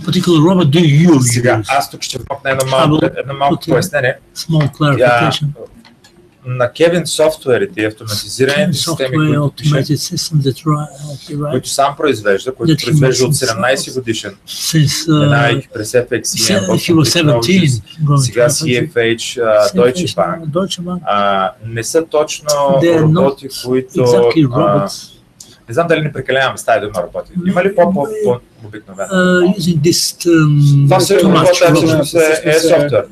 particular robot do you use? Сега, аз тук ще вмъкна едно малко пояснение. Small clarification. На Кевин софтуерите и автоматизираните системи, които сам произвежда, които произвежда от 17 годишен, минавайки през FXCM, сега CFH, Deutsche Bank, не са точно роботи, които... Не знам дали не прекаляваме с тази дума роботи. Има ли по-обикновено? Това всъщност е софтуер.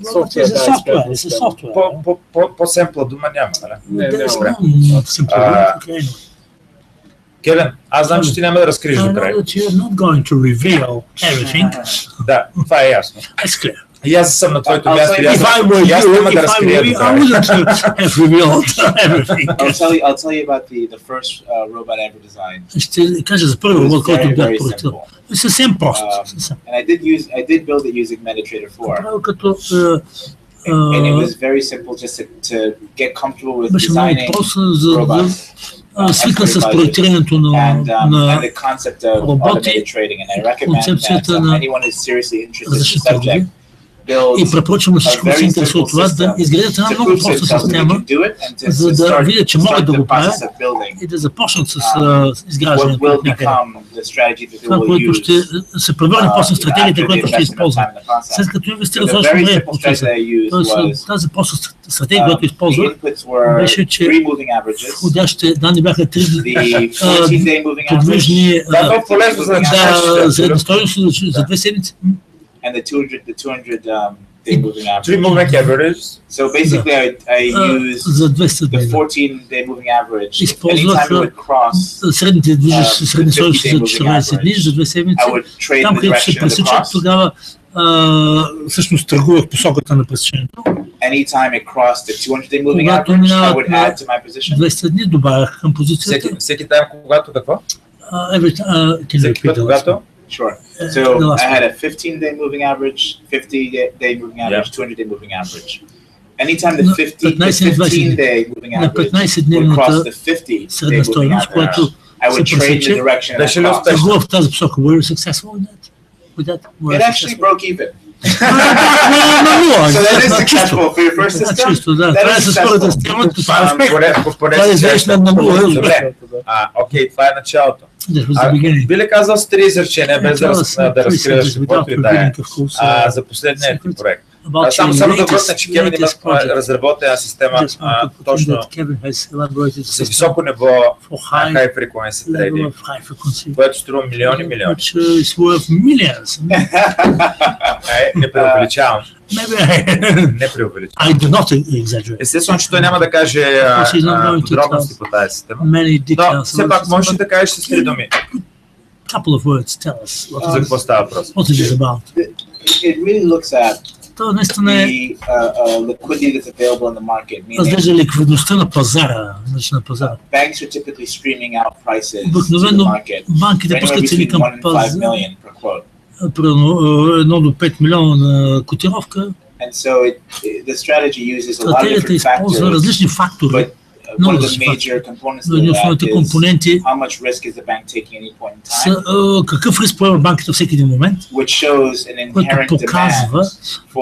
По-семпла дума няма, нали? Кевин, аз знам, че ти няма да разкриеш до край. Да, това е ясно. И аз съм на твоето място и аз няма да разкрия до край. I'll tell you about the first robot I ever designed. Ще кажа за първи робот, който бях проектирал. Съвсем просто. And I did build it using MetaTrader 4. And it was very simple just to get comfortable with designing robots. Свикна с проектирането на роботи, концепцията на различни търгови. И препоръчвам на всички, които се интересуват това, да изградят една много проста система, за да видят, че могат да го правят и да започнат с изграждането от някъде. Това, което ще се превърне после стратегията, която ще използват. След като инвестират достатъчно време в процеса. Тоест, тази проста стратегия, която използват, беше, че входящите данни бяха 3 подвижни средна стойност за 2 седмици. And the 200 day moving average. 3 moving averages. So basically, I use the 14-day moving average. Anytime it would cross средните средни стойности за 14 дни, за 2 седмици. Там, където се пресичат, тогава всъщност търгувах посоката на пресичането. Anytime it crossed the 200-day moving average, I would add to my position. 200 дни добавях към позицията. Всеки тайм, когато какво? Всеки път, когато? Sure. So I had a 15-day moving average, 50-day moving average, 200-day moving average. Anytime the 15-day moving average would cross the 50-day moving average, I would trade in the direction of that cross. Were you successful with that? It actually broke even. So that is successful for your first system. That is successful. Окей, това е началото. Би ли казал с 3 изречения, без да разкриваш каквото и да е, за последния ти проект? Само да върна, че Кевин има разработена система точно с високо ниво high frequency трейдинг, което струва милиони. Не преувеличавам. Не преувеличавам. Естествено, че той няма да каже подробности по тази система, но все пак можеш да кажеш с 3 думи. За какво става въпрос? It really looks at то наистина е разглежда ликвидността на пазара. Обикновено банките пускат цени към пазара, примерно 1 до 5 милиона на котировка. Стратегията използва различни фактори. One of the major components of that is how much risk is the bank taking at any point in time. Какъв риск поема банката всеки един момент, which shows an inherent demand for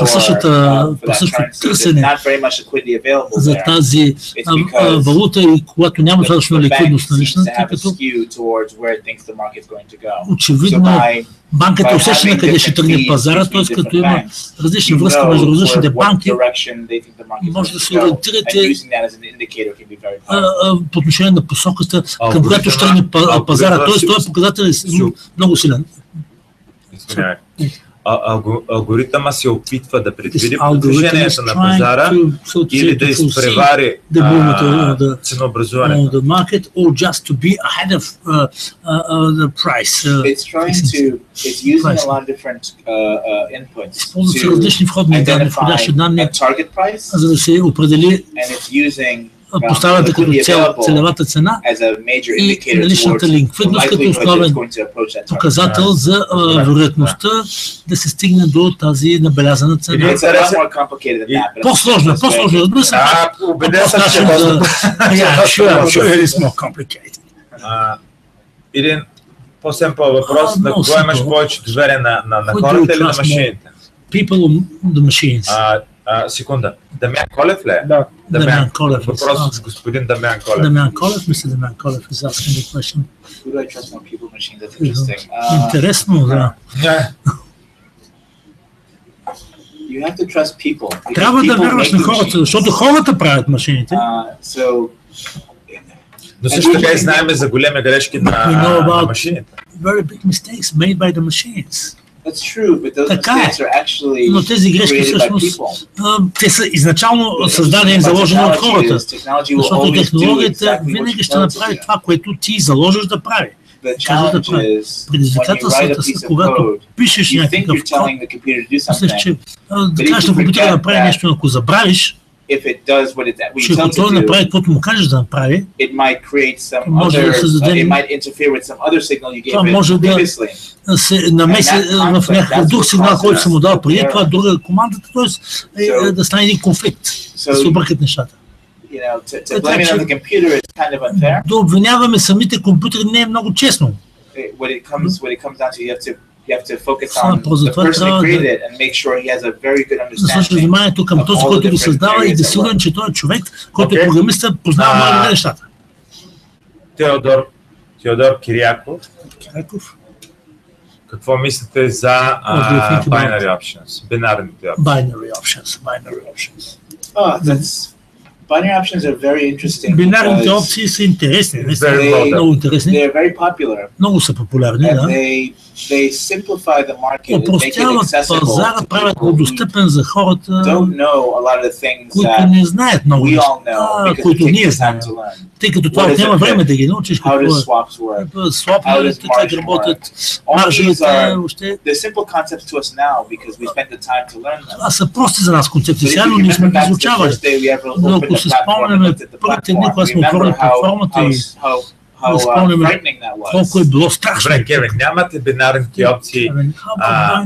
търсене not very much liquidity available за тази валута и когато няма достатъчно ликвидност налична, тъй като очевидно банката усеща на къде ще тръгне пазара, т.е. като има различна връзка между различните банки, може да се ориентирате по отношение на посоката, към която ще тръгне пазара. Т.е. този показател е много силен. Алгоритъма се опитва да предвиди движението на пазара или да изпревари ценообразуването. Използват се различни входни данни, входящи данни, за да се определи поставяте като целевата цена и наличната ликвидност като основен показател за вероятността да се стигне до тази набелязана цена. По-сложно, разбира се. Убеден съм, че един по-семпъл въпрос, на кого имаш повече доверие, на хората или на машините? People the machines. Секунда. Дамян Колев ли е? Да. Дамян Колев. Въпрос с господин Дамян Колев. Дамян Колев, мисля Дамян Колев is asking the question. Who do I trust more, people, machines? That's interesting. Интересно, да. You have to trust people. Трябва да вярваш на хората, защото хората правят машините. Но също така и знаем за големи грешки на машините. Very big mistakes made by the machines. That's true, but those mistakes are actually но тези грешки всъщност те са изначално създадени и заложени от хората. Защото технологията винаги ще направи това, което ти заложиш да прави. Предизвикателствата са, когато пишеш някакъв код, мислиш, че да кажеш на компютъра да направи нещо, ако забравиш, че ако той направи каквото му кажеш да направи, може да създаде, това може да се намеси в някакъв друг сигнал, който съм му дал преди, това друга командата, т.е. да стане един конфликт, да се объркат нещата. Да обвиняваме самите компютъри не е много честно. You have to focus on the person who created it and make sure he has a very good understanding вниманието към този, който го създава и да сигурен, че той е човек, който е програмиста, познава много добре нещата. Теодор Киряков. Какво мислите за binary options? Бинарните опции. Binary options. Binary options are very interesting. Бинарните опции са интересни. Много интересни. They are very popular. Много са популярни, да. They simplify the market and make it Опростяват accessible. пазара, правят го достъпен за хората, които не знаят много неща, които ние знаем. Тъй като това няма време да ги научиш какво е слоповете, как работят маржовете, въобще. Това са прости за нас концепции, сега, но ние сме ги изучавали. Но ако се спомняме първите дни, когато сме отворили платформата и да спомняме колко е било страшно. Добре, Кевин, нямате бинарните опции,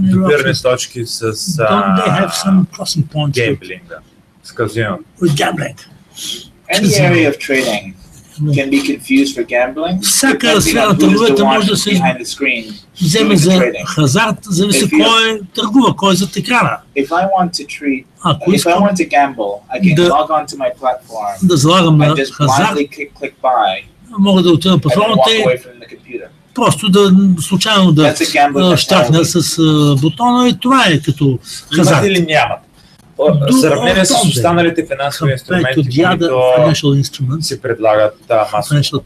допиране точки с геймблинга, с казино? Any area of trading can be confused for gambling. Всяка сфера на търговията може да се вземе за хазарт, зависи кой е търгува, кой е зад екрана. Ако искам да залагам на хазарт, мога да отида на платформата и просто да случайно да щракна с бутона и това е като хазарт. Имате ли нямат? В сравнение с останалите финансови инструменти, които се предлагат масово.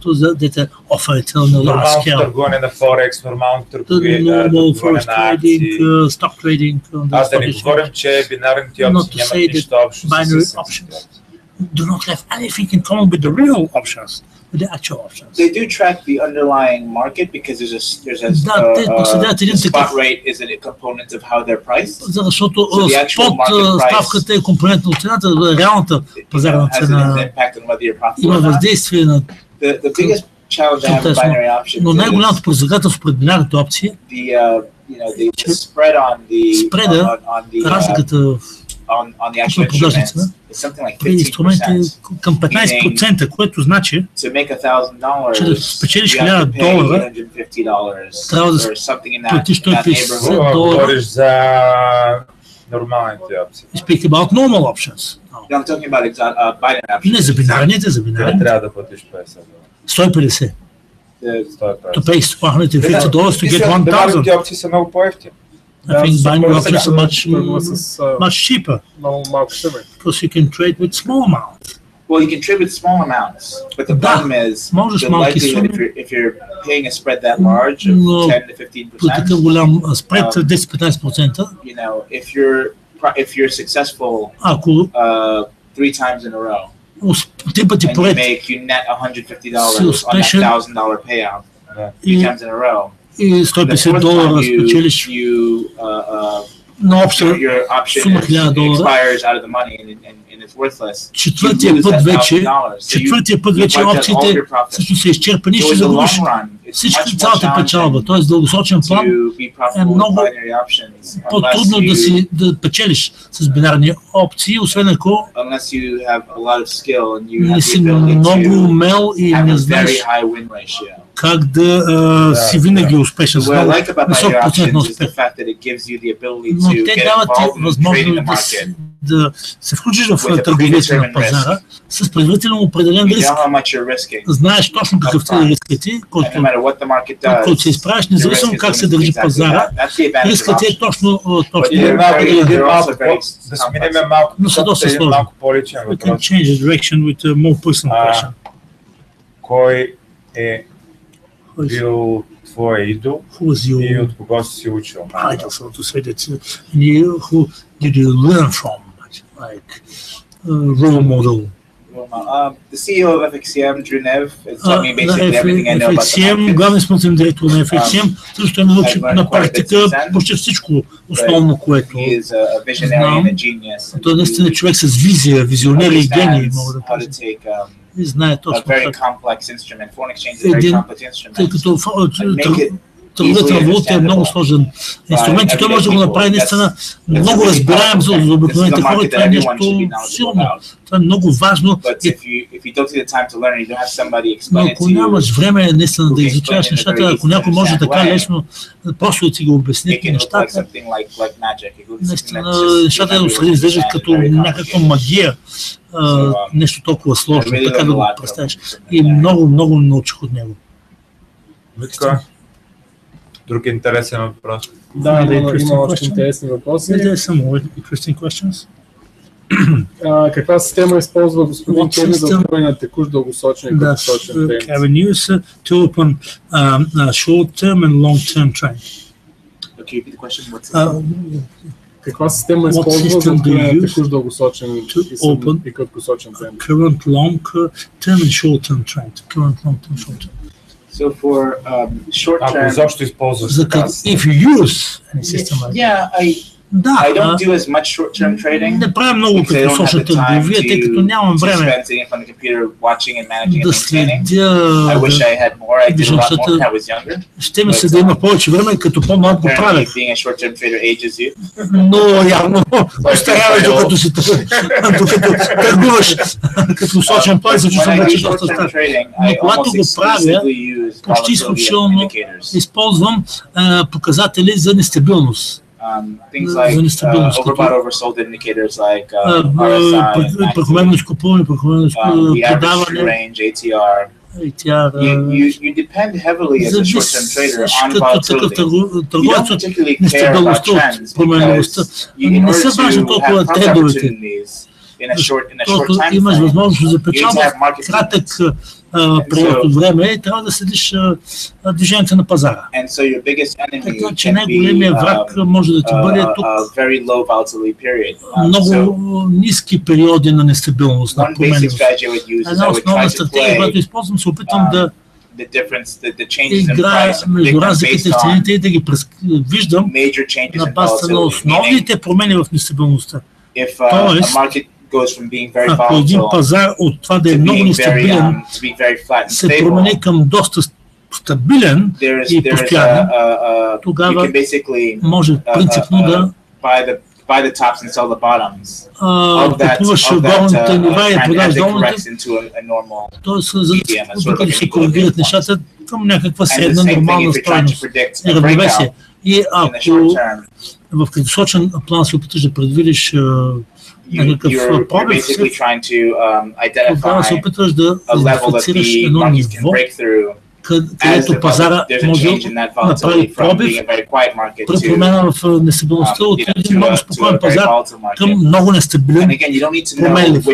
Нормално търгуване на Форекс, нормално търгуване на акции. Аз да не говорим, че бинарните опции нямат нищо общо с do not have anything in common with the real options, with the actual options. They do track the underlying market because there's a spot rate is a component of how they're priced. Защото спот ставката е компонент от цената, реалната пазарна цена има въздействие на но най-голямото предизвикателство пред бинарните опции е спреда, разликата в продажницата при инструменти към 15%, което значи, че да спечелиш $1000, трябва да платиш $150. Говориш за нормалните опции. Speak about normal options. Не за бинарните, за бинарните. Трябва да платиш $50. 150. To pay $150 to get 1000. Бинарните опции са много по-евтини. I think binary options are much cheaper because you can trade with small amounts. Well, you can trade with small amounts, but the problem is the likelihood if you're paying a spread that large of 10 to 15%. You know, if you're successful 3 times in a row, you net $150 on that $1,000 payout 3 times in a row. И $150 спечелиш на обща сума $1000. Четвъртия път вече опциите също са изчерпани и ще загубиш цялата печалба. Т.е. дългосрочен план е много по-трудно да печелиш с бинарни опции, освен ако не си много умел и не знаеш как да си винаги успешен с висок процент на успех. Но те дават възможност да се включиш в търговията на пазара с предварително определен риск. Знаеш точно какъв е рискът ти, който се изправиш, независимо как се държи пазара. Рискът е точно. Да сменим малко, но са доста сложни. Малко по-личен въпрос. Кой е бил твой идол и от кого си учил? Who did you learn from? Like role model. The CEO of FXCM, Drew Nev, taught me basically everything I know about the market. Главният изпълнителен директор на FXCM също ме научи на практика почти всичко основно, което знам. Той е наистина човек с визия, визионер и гений, мога да кажа. И знае точно как. Тъй като търговията на валута е много сложен инструмент и той може да го направи наистина много разбираем за обикновените хора. Това е нещо силно. Това е много важно. Но ако нямаш време наистина да изучаваш нещата, ако някой може така лесно просто да ти го обясни нещата, наистина нещата изглеждат като някаква магия, нещо толкова сложно, така да го представиш. И много научих от него. Друг интересен въпрос. Да, има още интересни въпроси. Каква система използва господин Кевин за откриване на текущ, дългосрочен и краткосрочен трейд? Kevin uses to open short-term and long-term trade. Каква система използва за откриване на текущ, дългосрочен и краткосрочен трейд? Current long-term and short-term trade. Current long-term short-term. So for short term, if you use any system like that. I don't do as much short-term trading. Не правя много краткосрочна търговия, тъй като нямам време да следя нещата. Ще ми се да има повече време, като по-малко го правя. Но явно остаряваш докато търгуваш като сочен план, защото съм вече доста стар. Но когато го правя, почти изключително използвам показатели за нестабилност. Things like overbought, oversold indicators like RSI, прекомерно изкупуване, прекомерно продаване, range, ATR. You depend heavily as a short-term trader on volatility. You don't particularly care about trends because in order to have opportunities in a short time имаш възможност за печалба в кратък период от време и трябва да следиш движението на пазара. Така че най-големият враг може да ти бъде тук много ниски периоди на нестабилност, на променливост. Една основна стратегия, която използвам, се опитвам да играя между разликите в цените и да ги виждам на базата на основните промени в нестабилността. Тоест, ако един пазар от това да е много нестабилен се промени към доста стабилен и постоянен, тогава може принципно да купуваш горните нива и продаваш долните, т.е. за да се коригират нещата към някаква средна нормална стойност и равновесие. И ако в краткосрочен план се опиташ да предвидиш някакъв пробив, тогава се опитваш да идентифицираш едно ниво, където пазара може да направи пробив при промена в нестабилността от един много спокоен пазар към много нестабилен, променлив.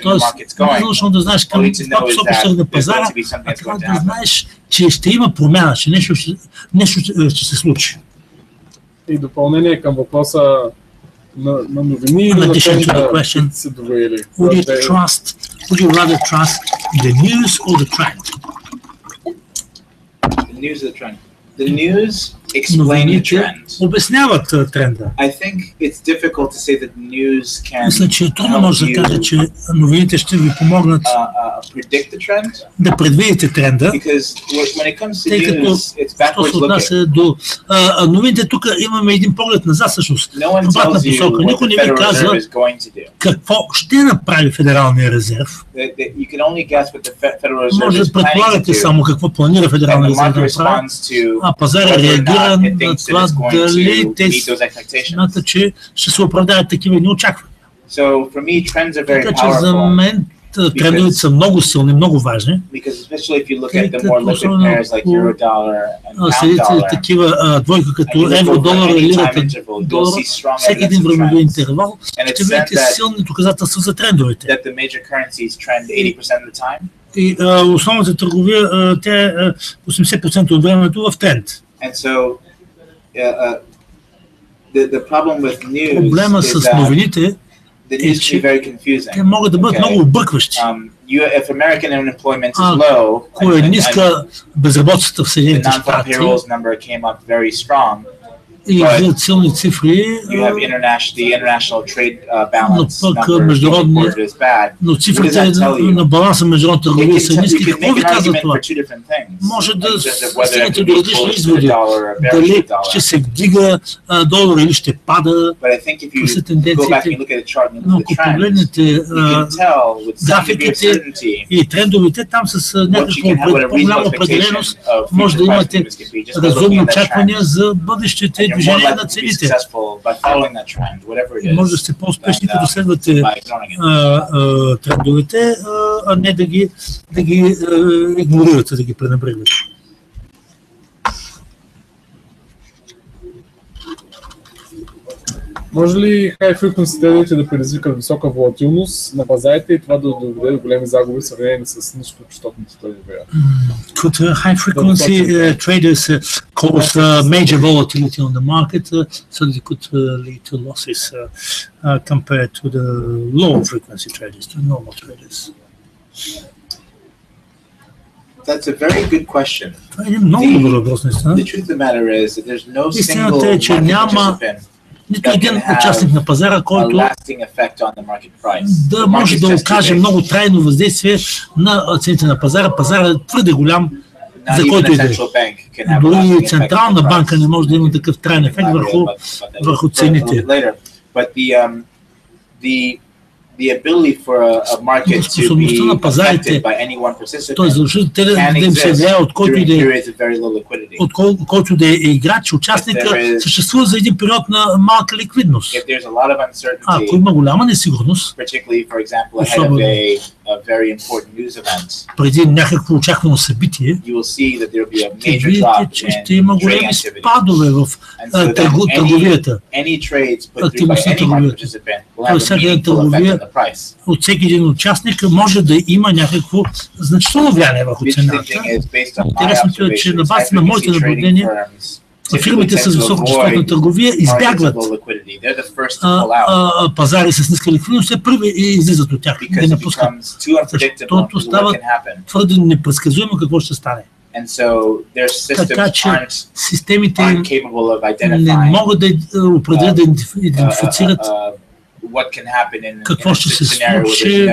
Тоест, не е нужно да знаеш към каква посока ще на пазара, а трябва да знаеш, че ще има промяна, че нещо ще се случи. И допълнение към въпроса на новини или на тренда се доверили? Would you rather trust the news or the trend? The news or the trend? The news explain the trend. Обясняват тренда. I think it's difficult to say that the news can Мисля, че е трудно може да кажа, че новините ще ви помогнат predict the trend. Да предвидите тренда. Because when it comes to тъй като, що се отнася до новините, тук имаме един поглед назад, всъщност, в обратна посока. Никой не ви казва какво ще направи Федералния резерв. Може да предполагате само какво планира Федералния резерв да направи, а пазара реагира на това дали те смятат, че ще се оправдаят такива неочаквания. Така че за мен трендовете са много силни, много важни. Следите такива двойка като евро-долар и лирата-долар, всеки един времеви интервал, ще видите силни доказателства за трендовете. И основната търговия, тя е 80% от времето в тренд. Проблема с новините е, че те могат да бъдат много объркващи. Ако е ниска безработицата в Съединените щати излизат силни цифри, но пък международни, но цифрите на баланса международната търговия са ниски. Какво ви казва това? Може да стигнете до различни изводи. Дали ще се вдига долар или ще пада, какви са тенденциите. Но ако погледнете графиките и трендовите, там с някаква по-голяма определеност може да имате разумни очаквания за бъдещите движения на цените. Може да сте по-успешни, като следвате трендовете, а не да ги игнорирате, да ги пренебрегвате. Може ли high frequency трейдерите да предизвикат висока волатилност на пазарите и това да доведе до големи загуби в сравнение с нискочастотните трейдове? Could high frequency traders cause major volatility on the market so that it could lead to losses compared to the low frequency traders, to normal traders? That's a very good question. Това е много добър въпрос, наистина. The truth of the matter is that there's no single Истината е, че няма нито един участник на пазара, който да може да окаже много трайно въздействие на цените на пазара. Пазарът е твърде голям, за който иде. Дори Централна банка не може да има такъв траен ефект върху цените. Способността на пазарите, т.е. да им се влияе от който да е играч, участника, съществува за един период на малка ликвидност. Ако има голяма несигурност, особено преди някакво очаквано събитие, ще видите, че ще има големи спадове в търговията, активността на търговията. Тоест, всяка една търговия от всеки един участник може да има някакво значително влияние върху цената. Интересното е, че на базата на моите наблюдения, фирмите с високочастотна търговия избягват пазари с ниска ликвидност, те първи излизат от тях и не напускат, защото става твърде непредсказуемо какво ще стане. Така че системите не могат да определят, да идентифицират какво ще се случи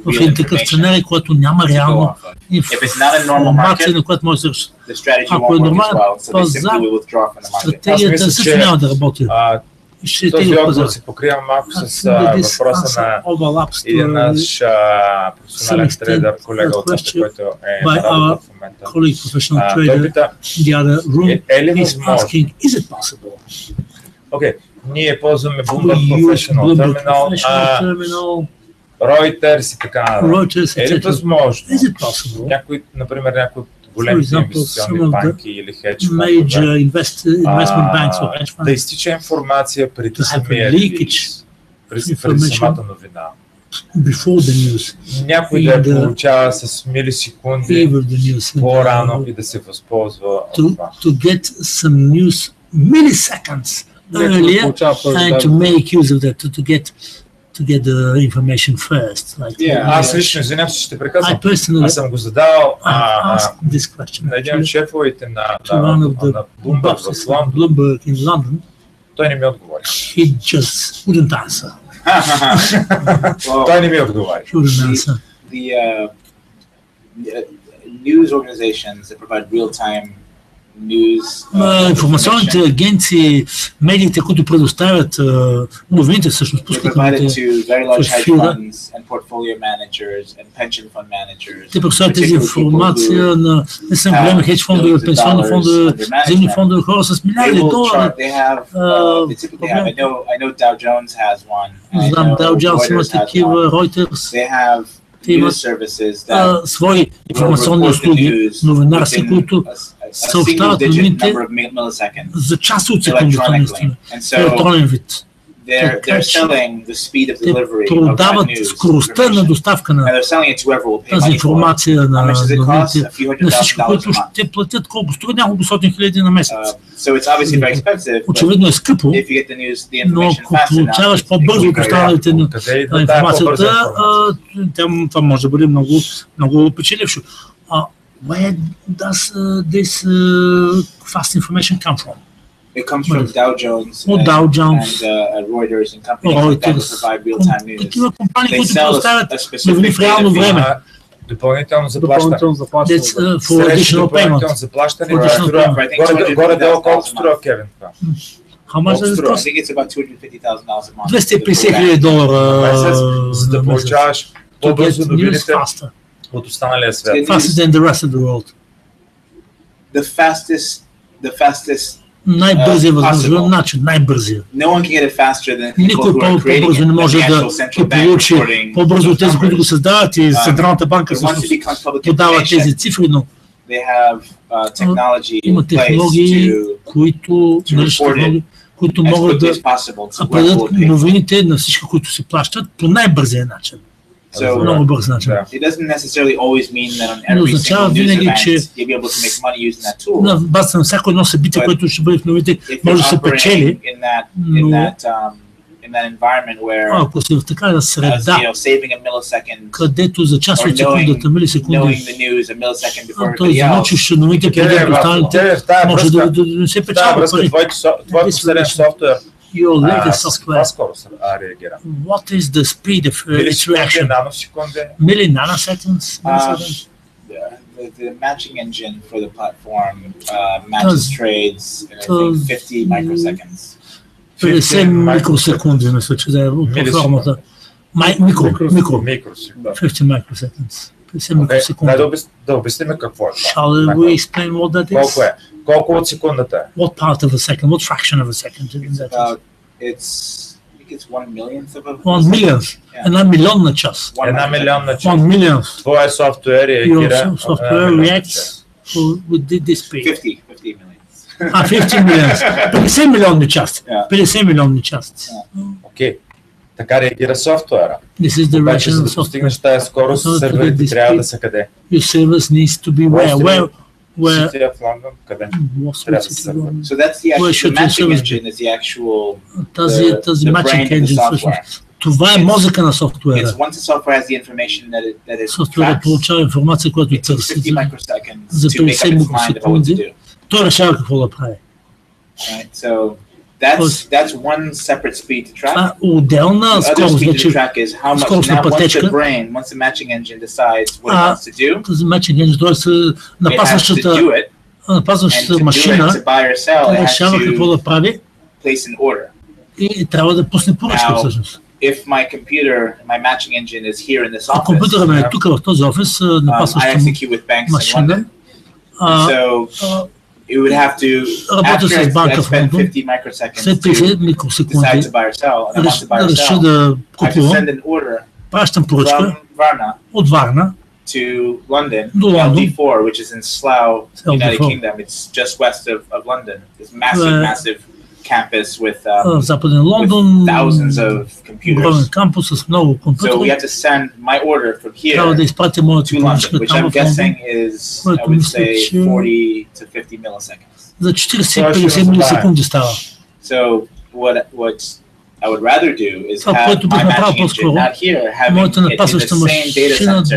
в един такъв сценарий, който няма реална информация, на която може да се реши. Ако е нормален пазар, стратегията също няма да работи. Този отговор се покрива малко с въпроса на един наш професионален трейдер, колега от нас, който е на работа в момента. Той пита, е ли възможно? Окей, ние ползваме Bloomberg Professional Terminal, Reuters и така нататък. Е ли възможно? Например, някой от големите инвестиционни банки или хедж фондове да изтича информация преди самия релиз, преди самата новина. Някой да я получава с милисекунди по-рано и да се възползва от това. To get some news milliseconds earlier and to make use of that, to get the information first. Аз лично, извинявам се, ще прекъсвам. Аз съм го задал на един от шефовете на Bloomberg в Лондон. Той не ми отговори. He just wouldn't answer. Той не ми отговори. The news organizations that provide real-time информационните агенции, медиите, които предоставят новините, всъщност пускат новините в филда. Те предоставят тези информация на не съм големи хедж фондове, пенсионни фондове, земни фондове, хора с милиарди долари. Знам, Dow Jones има такива, Reuters. Те имат свои информационни услуги, новинарски, които съобщават новините за част от секундата, наистина, в електронен вид. Така че те продават скоростта на доставка на тази информация на новините на всички, които ще платят колко струва, няколко сотни хиляди на месец. Очевидно е скъпо, но ако получаваш по-бързо доставите на информацията, това може да бъде много печелившо. Where does this fast information come from? It comes from Dow Jones and Reuters and companies like that provide real-time news. Такива компании, They които sell предоставят a новини specific в реално data време. feed. Допълнително заплащане. For additional Допълнително payment. заплащане. Горе-долу колко струва, Кевин, това? How much does it I cost? think it's about $250,000 a month. $250,000 За да получаваш по-бързо новините faster от останалия свят. than the rest of the world. The fastest Най-бързия възможен начин, най-бързия. No one can get it faster than people Никой who are creating по-бързо не it. може The да actual central го bank получи reporting по-бързо от тези, those които го numbers. създават и Централната банка But once it също becomes public подава тези information, цифри, но they have technology има in place технологии, to които as могат quickly да as possible to предадат report people. новините на всички, които се плащат по най-бързия начин. So Много бърз начин. it doesn't necessarily always mean that on Но every означава single news винаги, event че you'll be able to make money using that tool. на базата на всяко едно събитие, което ще бъде в новите, If може you're да се печели, operating in that environment where ако си в такава среда, saving a millisecond, където за част от секундата, милисекунди, knowing the news a millisecond before той everybody значи, else. че новите преди останалите може да не се печава пари. Твой последен софтуер, Your latest software, скоро реагира. what is the speed of its reaction? Наносекунди. Nanoseconds? The matching engine for the platform matches trades in I think 50 microseconds. 50 микросекунди, мисля, че да е платформата. Микро. 50 microseconds. 50 микросекунди. Да обясним какво е това. Shall we explain what that is? Колко е? Колко от секундата е? What part of a second? What fraction of a second? It's 1/millionth of a 1 millionth. Една милионна част. Една милионна част. 1 millionth. Твоя софтуер реагира. Your software reacts with this speed. 50 millions. 50 millions. 50 милионни части. 50 милионни части. Окей. Така реагира софтуера. This is the Обаче, reaction за of да software. постигнеш тази скорост, сървърите трябва да са къде? Your service needs to be where? City of London, къде? Трябва да са сървър. So that's the matching engine is the actual Тази matching engine всъщност. Това е мозъка на софтуера. Once the software has the information that it Софтуерът получава информация, която търси за 50 микросекунди. Той решава какво да прави. So that's one separate speed to track. Това отделна скорост вече. Скоростна пътечка. Once the matching engine decides what it wants to do, тази matching engine, т.е. напазващата машина решава какво да прави и трябва да пусне поръчка всъщност. If my matching engine is here in this office, компютърът ми е тук в този офис, напазващата машина, it would have to, after I spend 50 microseconds to decide to buy or sell, and I want to buy or sell, I have to send an order from Varna от Варна to London, LD4, which is in Slough, United Kingdom. It's just west of London. This massive campus with thousands of computers. So we have to send my order from here to London, which I'm guessing is, I would say, 40 to 50 milliseconds. За 40-50 милисекунди става. So what I would rather do is have my matching engine not here, having it in the same data center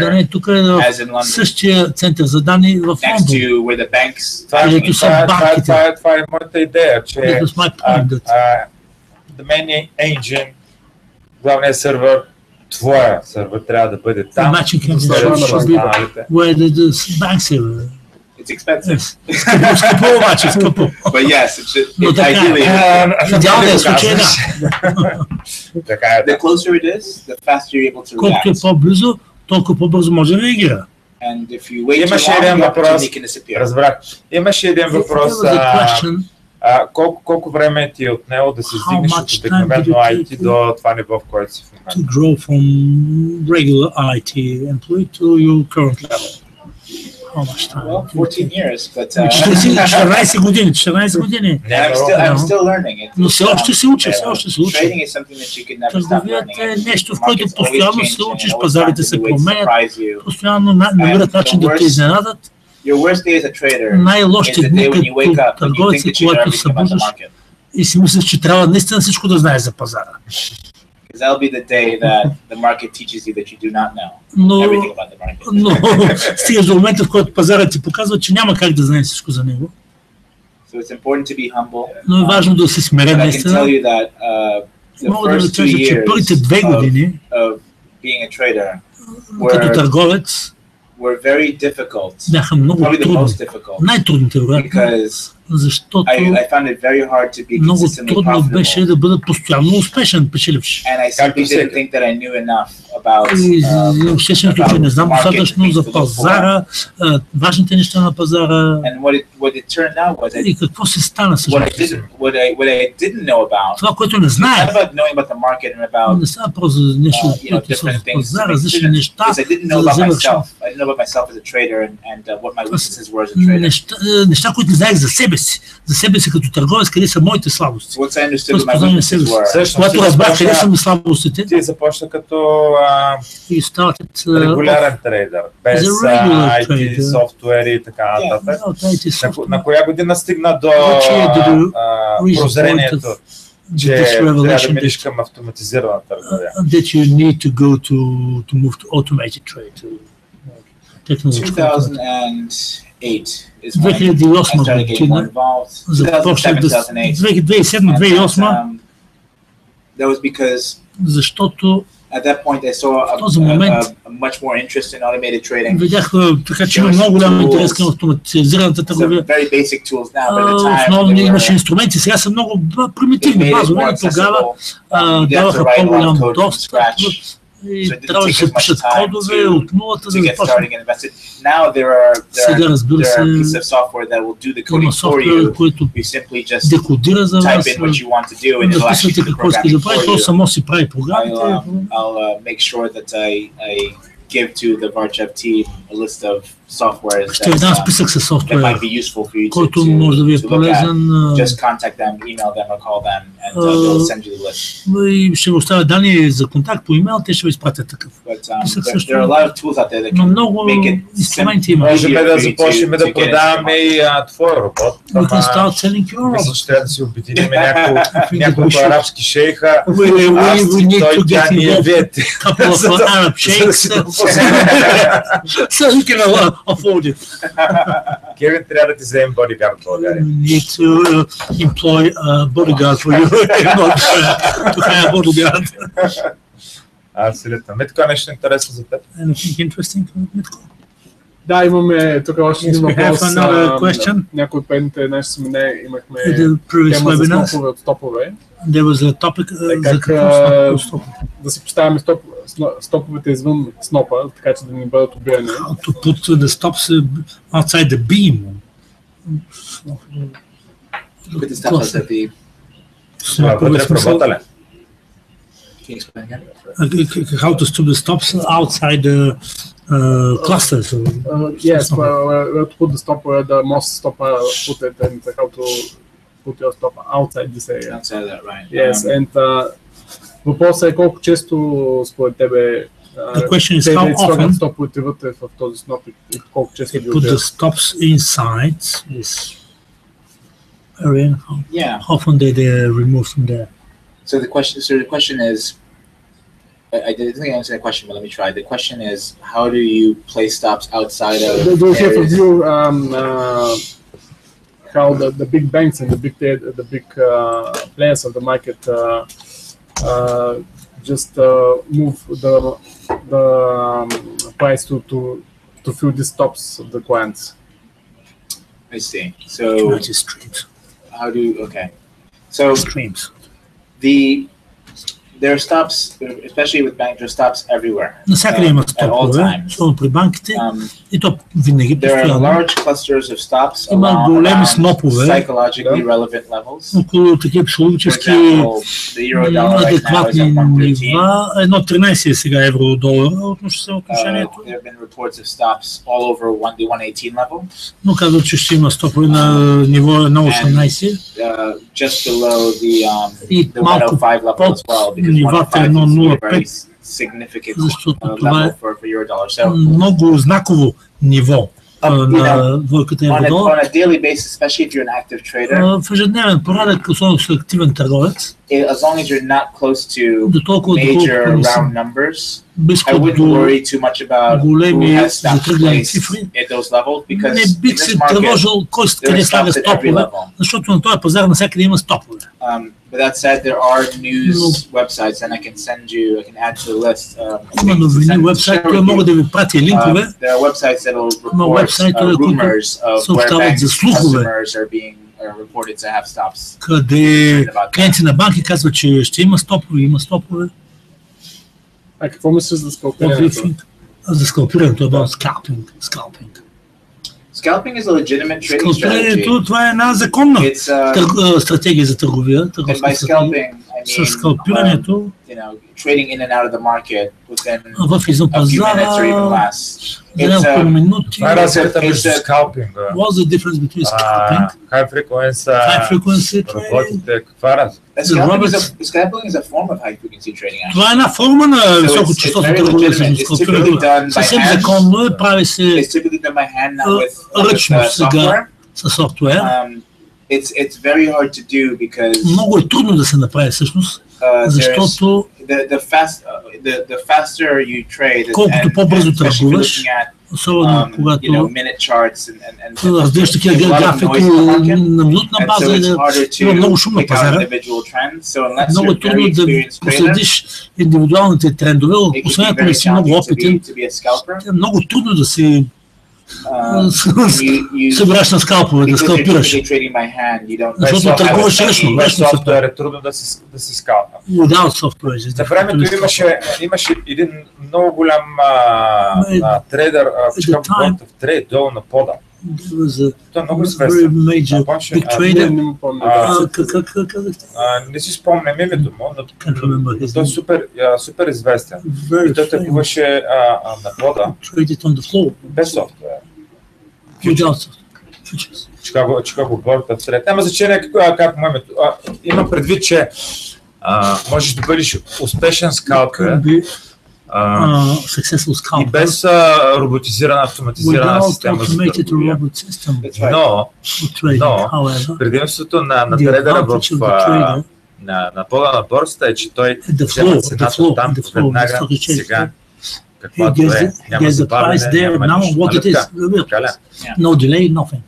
as in London, център за данни в next to where the banks. Това е моята идея, че the main engine, главният сървър, твоя сървър трябва да бъде там. Where the banks are. It's expensive. Скъпо обаче, скъпо. But yes, it's ideally. Идеалният случай, да. The closer it is, the faster you're able to react. Колкото е по-близо, толкова по-бързо може да реагира. And if you wait too long, the opportunity can disappear. Разбрах. Имаше един въпрос. Колко време ти е отнело да се стигнеш от обикновено IT до това ниво, в което си в момента? To grow from regular IT employee to your current level. How much time? Well, 14 years, but 14 години. I'm still learning it. Но все още се учи, Trading is something that you can never stop learning. Търговията е нещо, в което постоянно се учиш, пазарите се променят, постоянно намират начин да те изненадат. Най-лошите дни като търговец е, когато се събуждаш и си мислиш, че трябва наистина всичко да знаеш за пазара. That'll be the day that the market teaches you that you do not know everything about the market. Но стигаш до момента, в който пазарът ти показва, че няма как да знаеш всичко за него. So it's important to be humble. Но е важно да си смирен But I can наистина. tell you that Мога да the ви first 2 кажа, че първите 2 years години of being a trader като were търговец very difficult. бяха много Probably the трудни. most difficult. Най-трудните, вероятно, Because защото I found it very hard to be много consistently трудно беше profitable. да бъда постоянно успешен, печеливш. And I simply didn't think that I knew enough about И усещането, че не знам достатъчно за пазара, важните неща на пазара. and what it turned out was that И какво се стана всъщност? what I didn't know about. Това, което не Not знаех, about knowing about the market and about не става просто за нещо, което са в пазара, различни неща, because I didn't know за да about вземаш myself. I didn't know about myself as a trader and what my weaknesses were as a trader. неща, които не знаех за себе си като търговец, къде са моите слабости. Once I understood what my Познаване себе weaknesses си. were, Когато разбрах къде са ми слабостите, Ти започна като и стават регулярен трейдер, без IT, софтуери и така нататък. На коя година стигна до прозрението, че трябва да минеш към автоматизирана търговия? That you need to go to move to automated trade. 2008 is when I 2008 started getting more година involved. започнах 2007, 2008. 2007-2008, That was because защото at that point I saw a much more interest in automated trading. видях така, че има много голям интерес към автоматизираната търговия. Very basic tools now, but at the time Основни имаше инструменти, сега са много примитивни, базови. Тогава даваха по-голям достъп и трябваше да се пишат кодове от нулата да започнат. Сега, разбира се, има софтуер, който декодира за вас, написвате какво искате да прави, то само си прави програмите. Give to the Vарчев team a list of softwares ще ви дам списък със софтуер, който може да ви е полезен. Just contact them, email them or call them and they'll send you the list. И ще ви оставя данни за контакт по имейл, те ще ви изпратят такъв. There are a lot of tools out there that Но can много make it инструменти има. Можем да започнем да продаваме и твой робот. We can start selling your robot. Мисля, че трябва да си обединим няколко арабски шейха. We need to get a couple of Arab sheikhs. So you can afford it. Кевин, трябва да ти вземем бодигард в България. You need to employ a bodyguard for you. To hire a bodyguard. Абсолютно. Митко, нещо интересно за теб? Anything interesting, Митко? Да, имаме тук още един въпрос. Някои от предните наши семинари имахме тема за снопове от стопове. There was a topic за какво стопове. Да си поставяме стоповете извън снопа, така че да не бъдат обирани. To put the stops outside the beam. Put the stops outside the Вътре в робота ли? How to stop the stops outside the clusters? Yes, where to put the stop, where the most stopper put it, and how to put your stopper outside this area. Outside that, right? Yes, and въпросът е колко често според тебе те слагат стоповете вътре в този сноп и колко често ги put the stops inside this area. How often they remove from there? So the question is, I didn't answer the question, but let me try. The question is, how do you place stops outside of do you have a view how the big banks and the big players of the market just move the price to fill the stops of the clients? I see. So how do you, okay? So streams. There are stops, especially with banks, there are stops everywhere. Навсякъде има стопове, особено при банките, и то винаги постоянно. There are large clusters of stops има големи снопове, psychologically relevant levels. Около такива психологически адекватни нива. 1.13 е сега евро-долар съотношението. There have been reports of stops all over the 118 level. Но казват, че ще има стопове на ниво 1.18. Just below the 105 level as well, because нивата 1.05, защото това е много знаково ниво на двойката евро-долар. В ежедневен порядък, особено с активен търговец, as long as you're not close to major round numbers, I wouldn't worry too much about who has stops placed at those levels, because in this market, there are stops at every level. But that said, there are news websites, and I can add to the list. There are websites that will report rumors of where bank customers are being reported to have stops. Къде клиенти на банки казват, че ще има стопове, има стопове. А какво мислиш за скалпирането? За скалпирането, scalping. Scalping is a legitimate trading strategy. Това е една законна стратегия за търговия. С скалпирането, trading in and out of the market within в извън пазара, за няколко минути. Това е разликата между скалпинга. What's the difference between scalping? High frequency работите, каква разлика? Scalping is a form of high frequency trading. Това е една форма на високочастотна търговия. Съвсем законно е, прави се ръчно сега със софтуер. It's very hard to do because много е трудно да се направи всъщност, защото the faster you trade, колкото по-бързо търгуваш, особено когато разглеждаш такива графики на минутна база, има много шум на пазара, много трудно да последиш индивидуалните трендове, освен ако си много опитен, е много трудно да си събираш на скалпове, да скалпираш. Защото търгуваш ръчно. Без софтуер е трудно да се скалпа. Without софтуер. За времето имаше един много голям трейдър в Чикаго, в трейд, долу на пода. Той е много известен. Не си спомням името му, но той е супер известен. И той търгуваше на пода без софтуер. Чикаго борта в сред. Няма значение как му името. Има предвид, че можеш да бъдеш успешен скалпер и без роботизирана, автоматизирана система за търговия. Но предимството на трейдера на пода на борсата е, че той взема цената там веднага сега, каквато е. Няма забавяне, няма нищо. No delay, nothing.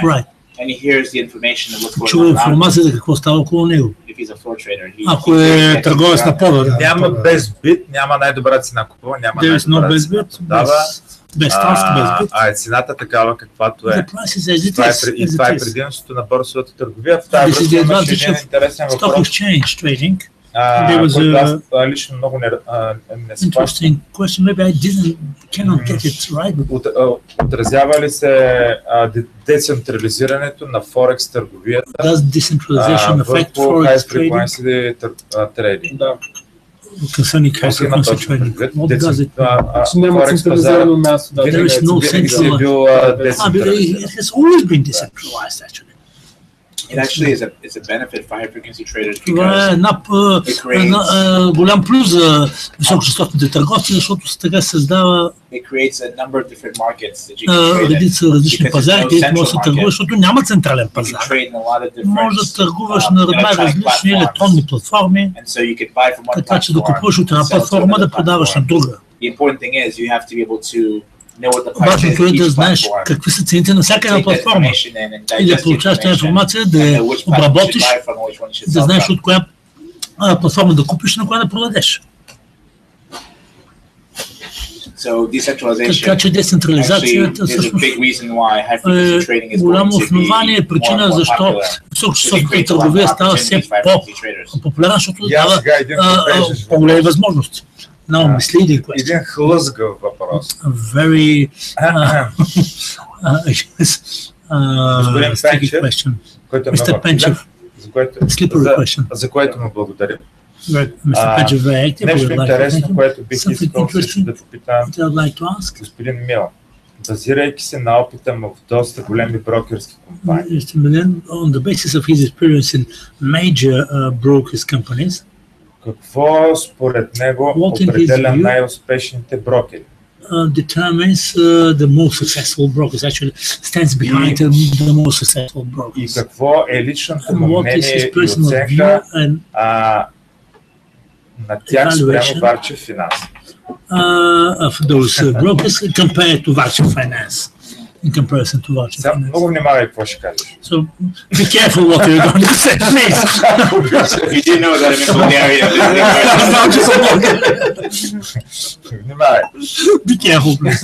Right. And he hears the information of what's going on. Чува информация за какво става около него. Ако е търговец на пода. Няма без бит, няма най-добра цена купува, няма най-добра цена продава. А е цената такава, каквато е. И това е предимството на борсовата търговия. В тази връзка имаше един интересен въпрос, който аз лично много не схващам. Отразява ли се децентрализирането на Форекс търговията върху high frequency трейдинг? Concerning high frequency trading. What does it mean? Форекс пазара винаги си е бил децентрализиран. It has always been decentralized, actually. It actually is a benefit for high frequency traders това е голям плюс за високочастотните търговци, защото така се създава редица различни пазари, където може да се търгува, защото няма централен пазар. Може да търгуваш на различни електронни платформи, така че да купуваш от една платформа, да продаваш на друга. Важното е да знаеш какви са цените на всяка една платформа и да получаваш тази информация, да я обработиш, да знаеш от коя платформа да купиш, на коя да продадеш. Така че децентрализацията всъщност е голямо основание, причина защо високочастотната търговия става все по-популярна, защото дава по-големи възможности. No, misleading question. Един хлъзгав въпрос. Very sticky question. Mr. Penchev, slippery question. За което му благодаря. Mr. Penchev, нещо интересно, което бих искал също да попитам господин Милън. Базирайки се на опита му в доста големи брокерски компании. On the basis of his experience in major brokers companies, какво според него определя най-успешните брокери? determines the most successful brokers, actually stands behind the most successful brokers. И какво е личното му мнение и оценка на тях спрямо Варчев Финанс? Of those brokers compared to Варчев Finance. In comparison to Варчев Finance. Много внимавай какво ще кажеш. So be careful what you're going to say, please. You didn't know that I'm in Bulgaria. Внимавай. Be careful, please.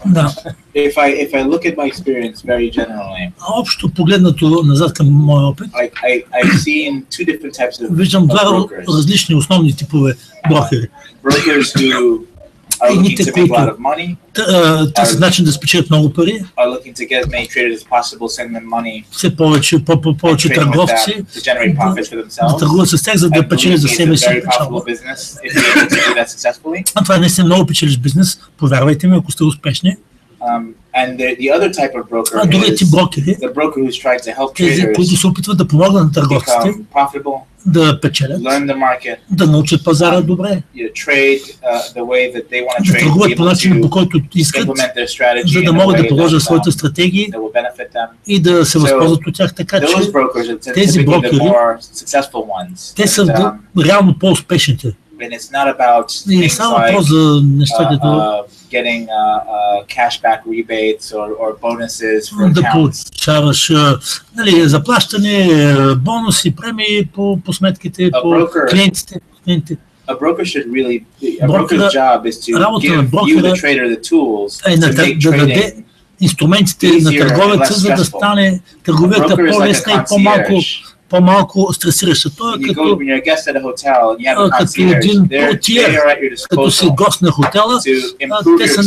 Да. If I look at my experience very generally, общо погледнато назад към моя опит, I've seen two different types of виждам два различни основни типове брокери. Brokers who are looking to make a lot of money, търсят начин да спечелят много пари, are looking to get as many traders as possible, send them money, все повече търговци да търгуват с тях, за да печелят за себе си печалба. Това не е много печелиш бизнес, повярвайте ми, ако сте успешни. And the other type of broker is the broker who's trying to help traders които се опитват да помогнат на търговците да печелят, да научат пазара добре, да търгуват по начин, по който искат, за да могат да приложат своите стратегии и да се възползват от тях. Така че тези брокери, те са реално по-успешните. And it's not about things like getting cashback rebates or bonuses for accounts. Да получаваш заплащане, бонуси, премии по сметките, по клиентите. A broker should really, a broker's job is to give you the trader the tools to make trading инструментите на търговеца, за да стане търговията по-лесна и по-малко стресираща. Той е като един портиер, като си гост на хотела, те са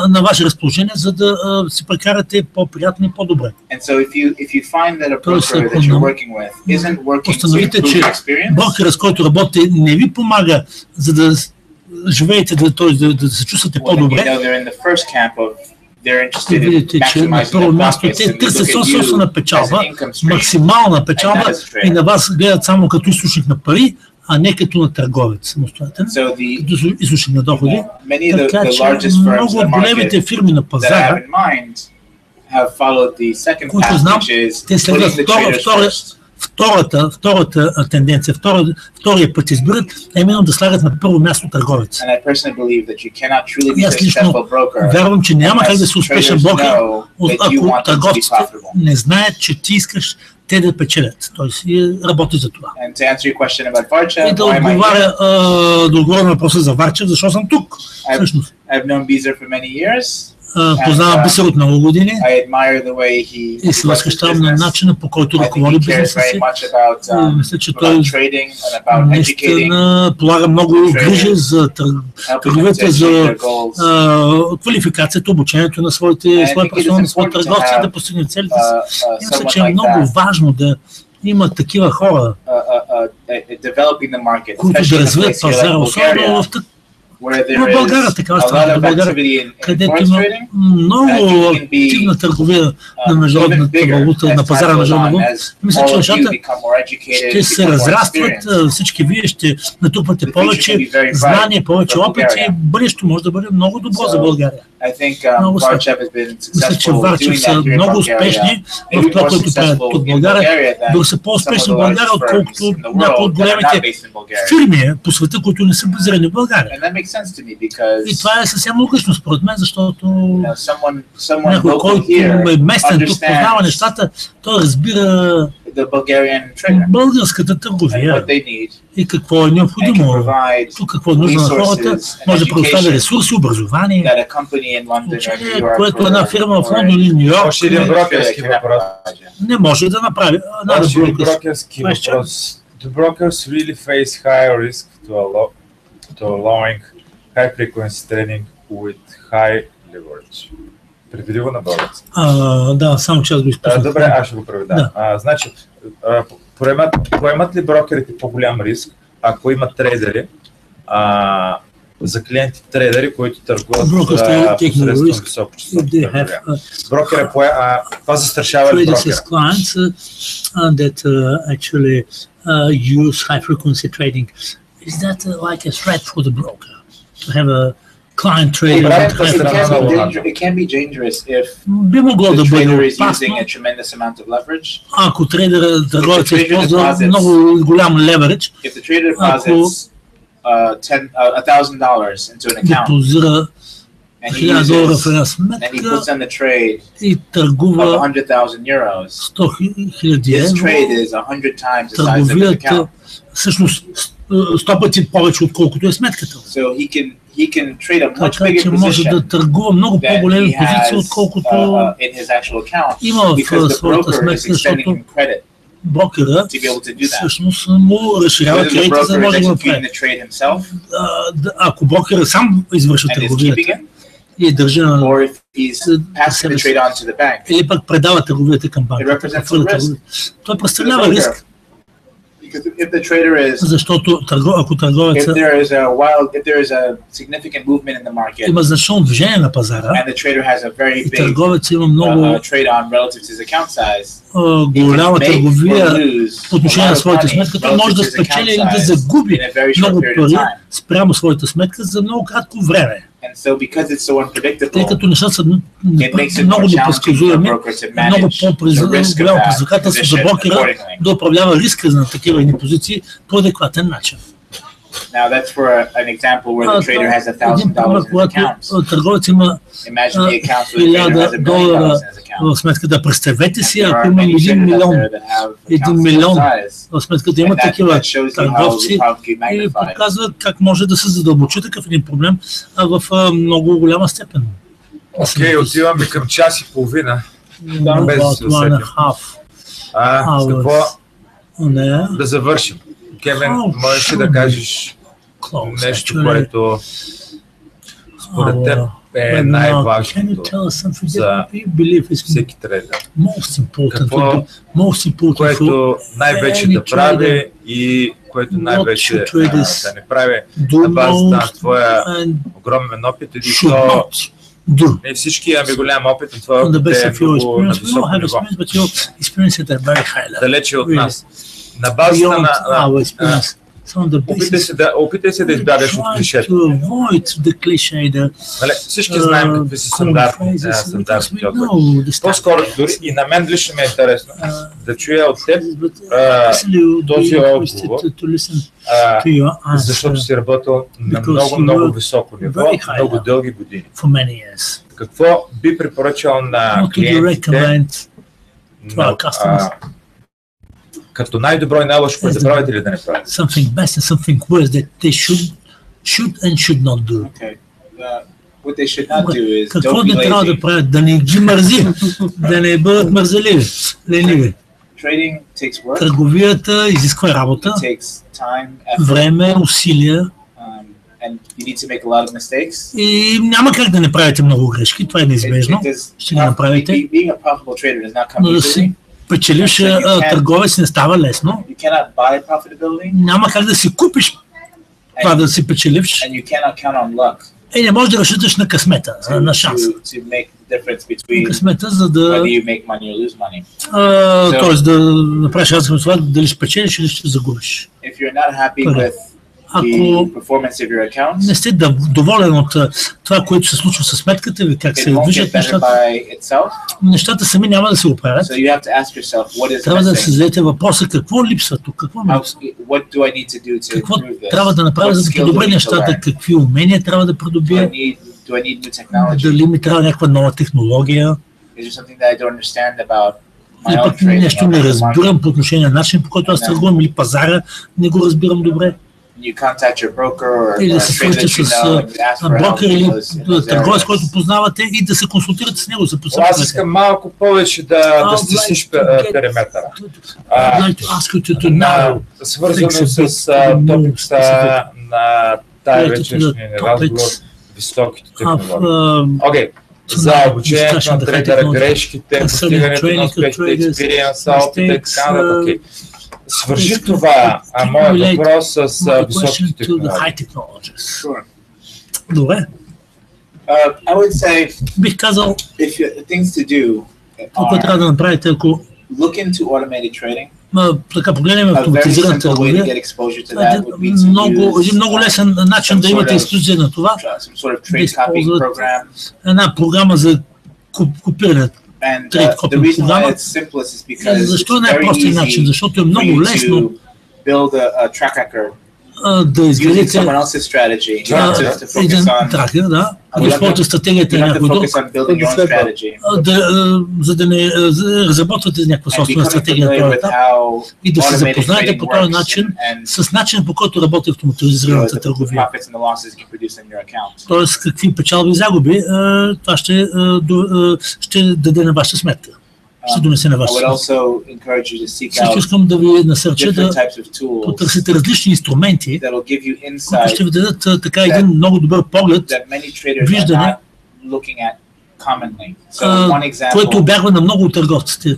на ваше разположение, за да си прекарате по-приятно и по-добре. Тоест, ако установите, че брокерът, с който работите, не ви помага, за да живеете, да се чувствате по-добре, видите, че на първо място те търсят собствена печалба, максимална печалба и на вас гледат само като източник на пари, а не като на търговец самостоятелен, като източник на доходи. Така че много от големите фирми на пазара, които знам, те следват втората тенденция, втория път избират, е именно да слагат на първо място търговец. И аз лично вярвам, че няма как да се успешен брокер, ако търговците не знаят, че ти искаш те да печелят. Т.е. работи за това. И да отговоря на въпроса за Варчев, защо съм тук. Всъщност. Познавам Бисер от много години и се възхищавам на начина, по който ръководи бизнеса си. Мисля, че той наистина полага много грижи за търговете, за квалификацията, обучението на своя персонал, на своите търговци, да постигне целите си. И мисля, че е много важно да има такива хора, които да развият пазара, особено в в България, такава страна, България, където има много активна търговия на международната валута, на пазара на международна валута. Мисля, че нещата ще се разрастват, всички вие ще натрупате повече знания, повече опит и бъдещето може да бъде много добро за България. Мисля, че Варчев са много успешни в това, което правят тук в България. Дори са по-успешни в България, отколкото някои от големите фирми по света, които не са базирани в България. И това е съвсем логично според мен, защото някой, който е местен тук, познава нещата, той разбира българската търговия и какво е необходимо. Тук какво е нужно на хората, може да предоставя ресурси, образование, което една фирма в Лондон или Нью Йорк не може да направи. Брокерски въпрос. Do brokers really face high risk to allowing high frequency trading with high leverage? Преведи го на български. Да, само че аз го изпуснах. Добре, аз ще го преведа. Значи, поемат ли брокерите по-голям риск, ако имат трейдери, за клиенти трейдери, които търгуват посредством високочастотна търговия? Брокера това застрашава ли брокера? That actually use high frequency trading. is that like a threat for the broker to have a client trader? It can be dangerous if би могло да бъде trader is опасно, using a tremendous amount of leverage. ако трейдера, търговецът използва много голям леверидж, If the trader deposits $1,000 into an account депозира and he $1000 uses в една and he puts сметка on the trade и of търгува 100,000 euros, 100,000 his trade евро, is 100 times the size of his търговията account. всъщност 100 пъти повече, отколкото е сметката. So he can trade a much Така bigger че може position да търгува много than по-големи he позиции, has отколкото in his actual account, има because в the своята broker is сметка, extending защото him credit брокера to be able to do that. всъщност му разширява Whether the кредита, за да broker може is да го executing направи. the trade himself Ако брокера сам извършва and is търговията keeping it, и държи на or if he's passing the trade on to the bank, или пък предава търговията към it банката, represents a risk. това представлява риск, Because if the trader is, защото ако if търговеца if there is a significant movement in the market има значително движение на пазара and the trader has a very и big търговец има много trade on relative to his account size, голяма make търговия or lose по отношение a lot на of своята money сметка, той relative може да to his account спечели или да size загуби in a very short много period of пари time. спрямо своята сметка за много кратко време. And so because it's so Тъй unpredictable, като нещата са it makes it много more challenging for the непредсказуеми, broker to много manage the risk of по-голямо that предизвикателство за position брокера accordingly. да управлява риска на такива едни позиции по адекватен начин. Now that's for an example where the trader has Един пример, $1,000 in his когато account. търговец има Imagine the account where the trader has $1 million in his account. в сметката. Представете And си, there ако are има many 1 traders out милион, there that have 1 accounts милион this size. в сметката има And that такива shows you how the търговци problem can be и magnified. показва как може да се задълбочи такъв един проблем в много голяма степен. Окей, отиваме към час и половина. Без да се усетим. С какво да завършим? Кевин, можеш ли да кажеш нещо, което според теб е най-важното за всеки трейдер? Какво, което най-вече да прави и което най-вече да не прави на базата на твоя огромен опит или то не всички имаме голям опит, но това опит е много на високо ниво. Далече от нас. На базата на опитай се да избягаш от клишето. Всички знаем какви са стандартните отговори. По-скоро дори и на мен лично ми е интересно да чуя от теб този отговор, защото си работил на много високо ниво, много дълги години. Какво би препоръчал на клиентите, като най-добро и най-лошо, което да правят или да не правят? Something best and something worse that they should and should not do. Okay. What they should not do is какво don't не be трябва да lazy. правят? Да не ги мързи, да не бъдат мързеливи, лениви. Trading takes work. Търговията изисква работа, It takes time, effort, време, усилия and you need to make a lot of mistakes. и няма как да не правите много грешки, това е неизбежно. Ще ги направите, Being a profitable trader does not come но да easily. си печелиш търговец не става лесно. You cannot buy profitability, Няма как да си купиш това да си печеливш and you cannot count on luck и не можеш да разчиташ на късмета, на шанса. to make the difference between Късмета, за да whether you make money or lose money. т.е. да направиш разлика между това дали ще печелиш или ще загубиш. If you're not happy with Ако the performance of your accounts, не сте доволен от това, което се случва с сметката ви, как it се won't get движат better нещата, by itself. нещата сами няма да се оправят. So you have to ask yourself, what is Трябва да се missing? зададете въпроса какво липсва тук, какво ми липсва, What do I need to do to какво improve this? трябва да направя, за да What skills do подобря I need to нещата, learn? какви умения трябва да Do придобия, I need new technology? дали ми трябва някаква нова технология, Is there something that I don't understand about или my own пък trading? нещо or не my market? разбирам по отношение на начин, по който аз тръгвам, или пазара не го разбирам добре. You contact your broker or Или a да се trader that свършите you с know and ask for help брокер in или those търговец, areas. който познавате и да се консултирате с него за Аз посъветвате. искам малко повече да стисниш периметъра. Свързано с топиката на тая вечершния разговор, високите технологии. Окей, за обучението на трейдера, грешките, постигането на успехите, експириенса, опита и така нататък. Окей. Свържи това, моят въпрос с високите технологии. Sure. Добре, I would say бих казал, if you, things to do това, което трябва are да направите, ако look into automated trading. Така погледнем автоматизираната търговия. Един много лесен начин да имате изключение на това. Да използват една програма за копиране. Трейд копинг програма. Защо е най-простият начин? Защото е много лесно да изградите един тракер, да, да използвате стратегията на някой друг, за да не разработвате някаква собствена стратегия на този етап и да се запознаете по този начин с начина, по който работи автоматизираната търговия. Тоест какви печалби и загуби това ще даде на вашата сметка. Ще донесе на вашата сметка. Също искам да ви насърча да потърсите различни инструменти, които ще ви дадат така един много добър поглед, виждане, което обягва на много от търговците.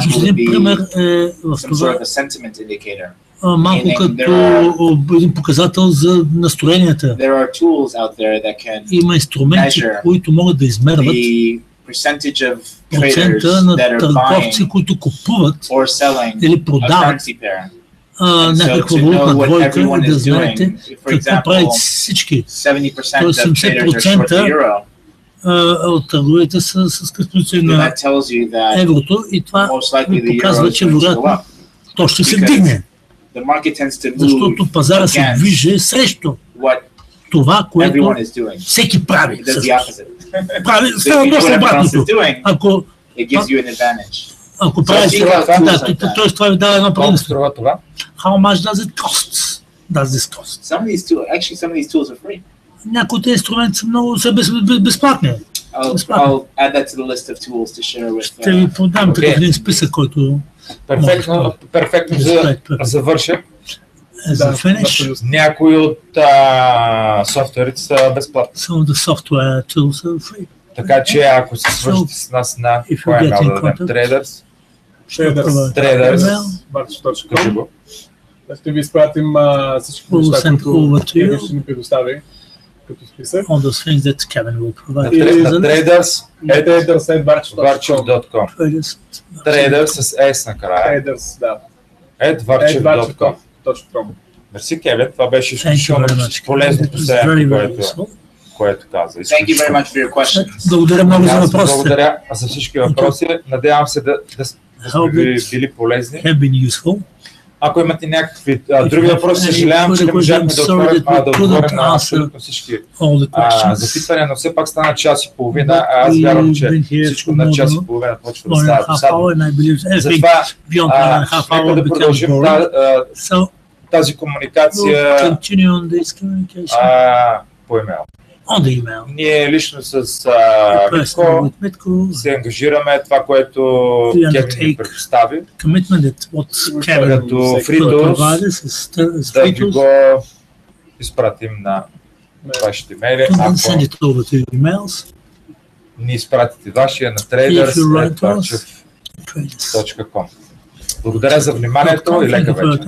Също един пример е в това малко като един показател за настроенията. Има инструменти, които могат да измерват процента на търговци, които купуват или продават някаква валутна двойка и да знаете какво правят всички. Тоест 70% от търговете са с криптовалути на еврото и това ви показва, че вероятно то ще се вдигне. Защото пазара се движи срещу това, което всеки прави. Прави точно обратното. Ако прави т.е. това ви дава едно предимство. How much does it cost? Някои от тези инструменти са безплатни. Ще ви подам такъв един списък, който... Перфектно за Варчев. Някои от софтуерите са безплатни. Така че ако се свържете с нас на кой имейл да дадем? Traders. Кажи го. Ще ви изпратим всички неща, които Кевин ще ни предостави като списък. На traders@varchev.com. Traders с S накрая. @varchev.com. Мерси, Кевин. Това беше изключително полезно последното, което каза. Благодаря много за въпросите. Благодаря за всички въпроси. Надявам се да сме ви били полезни. Ако имате някакви други въпроси, съжалявам, че не можахме да отговорим на абсолютно всички запитвания, но все пак стана час и половина, а аз вярвам, че всичко на час и половина почва да става досадно. Затова нека да продължим тази комуникация по имейл. Ние лично с Митко се ангажираме това, което Кевин ни предостави, като фритус да ви го изпратим на вашите имейли. Ако ни изпратите вашия на traders@varchev.com. Благодаря за вниманието и лека вечер.